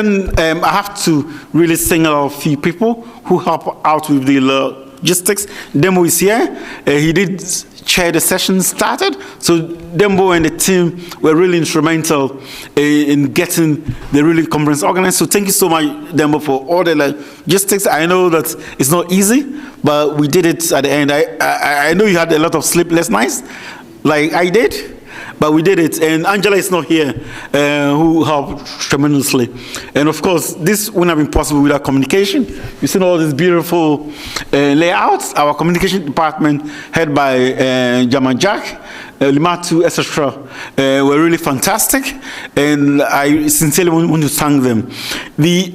have to really single out a few people who help out with the logistics. Demo is here. He did chair the session started, so Dembo and the team were really instrumental in getting the really conference organized. So thank you so much, Dembo, for all the logistics. I know that it's not easy, but we did it at the end. I know you had a lot of sleepless nights, like I did, but we did it. And Angela is not here, who helped tremendously. And of course, this wouldn't have been possible without communication. You've seen all these beautiful layouts. Our communication department, head by German Jack, Limatu, etc., were really fantastic, and I sincerely want to thank them.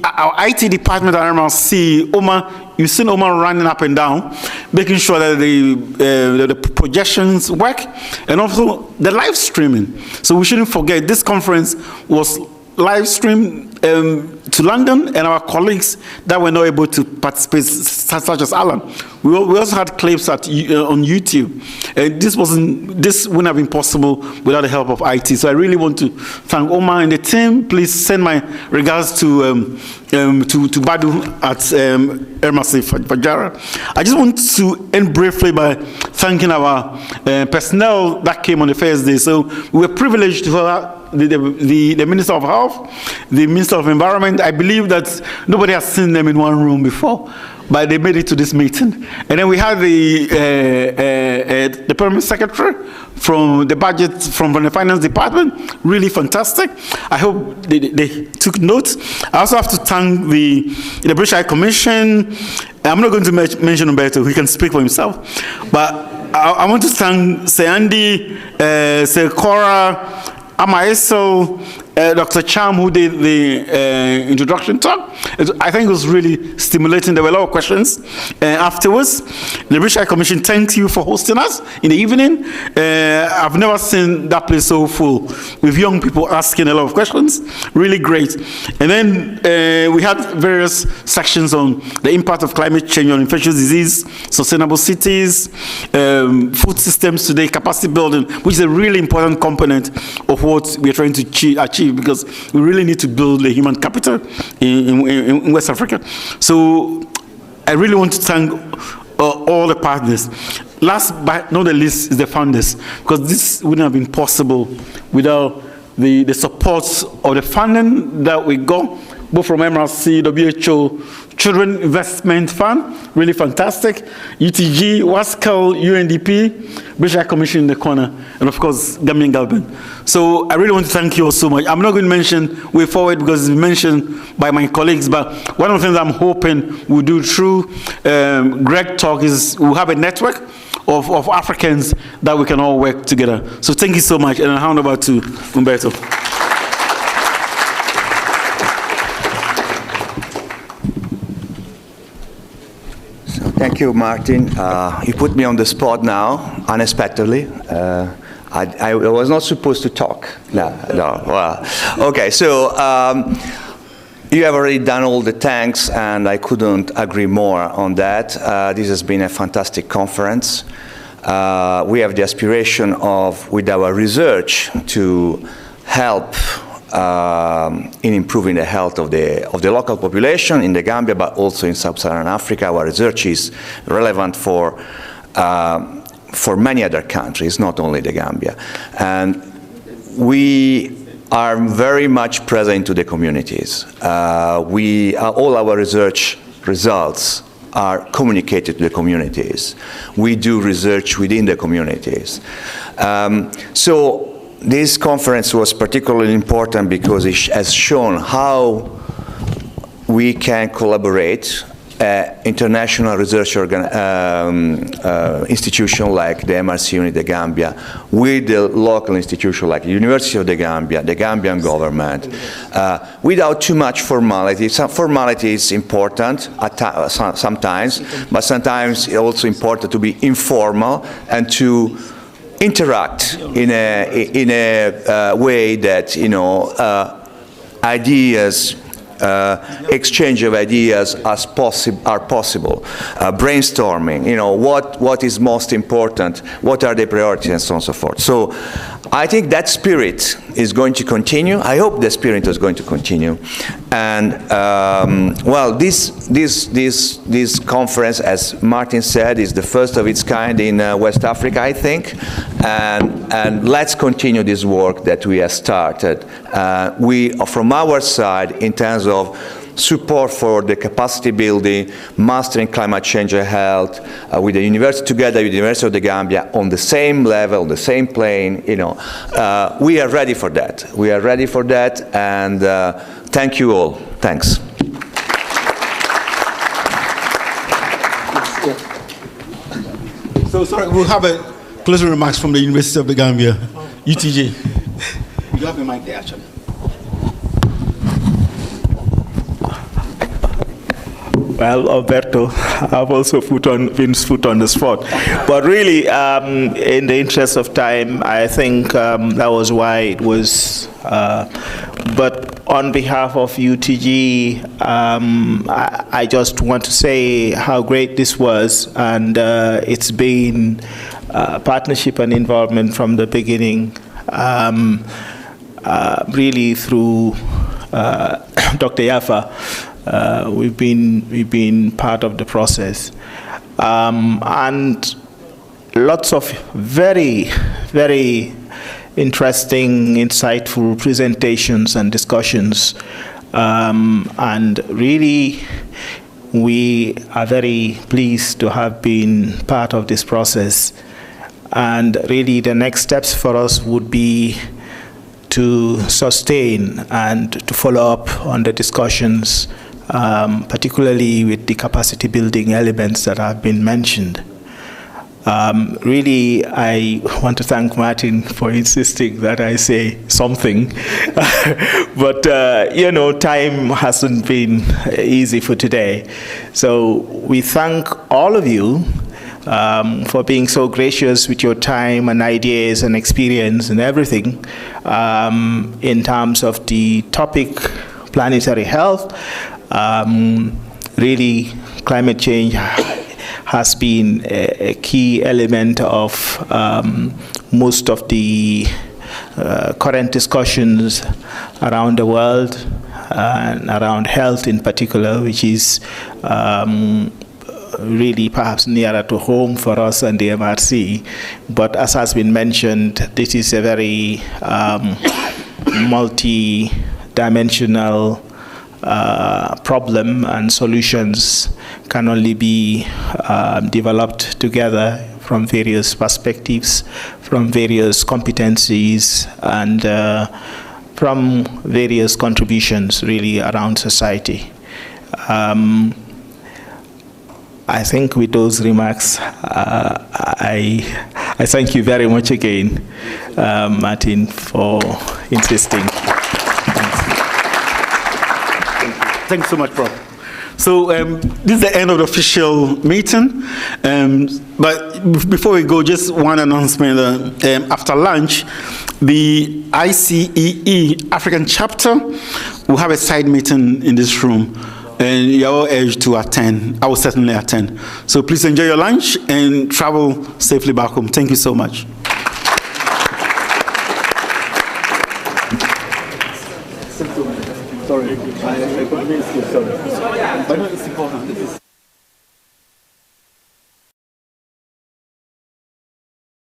Our IT department at MRC, Omar, you've seen Omar running up and down, making sure that the projections work, and also the live streaming. So we shouldn't forget, this conference was live streamed to London, and our colleagues that were not able to participate, such as Alan. We also had clips on YouTube. This wouldn't have been possible without the help of IT. So I really want to thank Omar and the team. Please send my regards to Badu at MRC Fajara. I just want to end briefly by thanking our personnel that came on the first day. So we were privileged to have the Minister of Health, the Minister of Environment. I believe that nobody has seen them in one room before, but they made it to this meeting. And then we had the Permanent Secretary from the budget, from the Finance Department, really fantastic. I hope they took notes. I also have to thank the British High Commission. I'm not going to mention Umberto, he can speak for himself, but I want to thank Sir Andy, Sir Cora, Amaeso, Dr. Cham, who did the introduction talk. I think it was really stimulating. There were a lot of questions afterwards. The British High Commission thanked you for hosting us in the evening. I've never seen that place so full with young people asking a lot of questions. Really great. And then we had various sections on the impact of climate change on infectious disease, sustainable cities, food systems today, capacity building, which is a really important component of what we're trying to achieve, because we really need to build the human capital in West Africa. So I really want to thank all the partners. Last but not the least is the funders, because this wouldn't have been possible without the support of the funding that we got, both from MRC, WHO, Children Investment Fund, really fantastic, UTG, WASCAL, UNDP, British High Commission in the corner, and of course, Gambian government. So I really want to thank you all so much. I'm not going to mention way forward because it's been mentioned by my colleagues, but one of the things I'm hoping we'll do through Greg Talk is we'll have a network of Africans that we can all work together. So thank you so much, and I'll hand over to Umberto. Thank you, Martin. You put me on the spot now, unexpectedly. I was not supposed to talk. No. Well, okay, so you have already done all the thanks, and I couldn't agree more on that. This has been a fantastic conference. We have the aspiration of, with our research, to help in improving the health of the local population in the Gambia, but also in sub-Saharan Africa. Our research is relevant for many other countries, not only the Gambia. And we are very much present to the communities. All our research results are communicated to the communities. We do research within the communities. So this conference was particularly important because it has shown how we can collaborate international research institution like the MRC unit, the Gambia, with the local institution like the University of the Gambia, the Gambian government, without too much formality. Some formality is important at sometimes, but sometimes it's also important to be informal and to interact in a way that, you know, ideas, exchange of ideas are possible, brainstorming, you know, what is most important, what are the priorities, and so on and so forth. So I think that spirit is going to continue. I hope the spirit is going to continue. And well, this conference, as Martin said, is the first of its kind in West Africa, I think. And let's continue this work that we have started. We, from our side, in terms of support for the capacity building, mastering climate change and health, with the university, together with the University of the Gambia, on the same level, on the same plane. We are ready for that. We are ready for that, and thank you all. Thanks. So sorry, we'll have a closing remarks from the University of the Gambia, UTG. You have a mic there, actually. Well, Alberto, I've also been put on the spot. But really, in the interest of time, I think that was why it was. But on behalf of UTG, I just want to say how great this was, and it's been partnership and involvement from the beginning, really through Dr. Yafa. We've been part of the process, and lots of very, very interesting, insightful presentations and discussions, and really we are very pleased to have been part of this process. And really the next steps for us would be to sustain and to follow up on the discussions, particularly with the capacity building elements that have been mentioned. Really, I want to thank Martin for insisting that I say something. But, time hasn't been easy for today. So we thank all of you for being so gracious with your time and ideas and experience and everything in terms of the topic, planetary health. Really, climate change has been a key element of most of the current discussions around the world and around health in particular, which is really perhaps nearer to home for us and the MRC. But as has been mentioned, this is a very multi-dimensional problem, and solutions can only be developed together from various perspectives, from various competencies, and from various contributions really around society. I think with those remarks, I thank you very much again, Martin, for insisting. Thanks so much, Prof. So this is the end of the official meeting. But before we go, just one announcement. After lunch, the ICEE African chapter will have a side meeting in this room. And you're all urged to attend. I will certainly attend. So please enjoy your lunch and travel safely back home. Thank you so much. Sorry, I convinced you. Sorry. But no, it's important.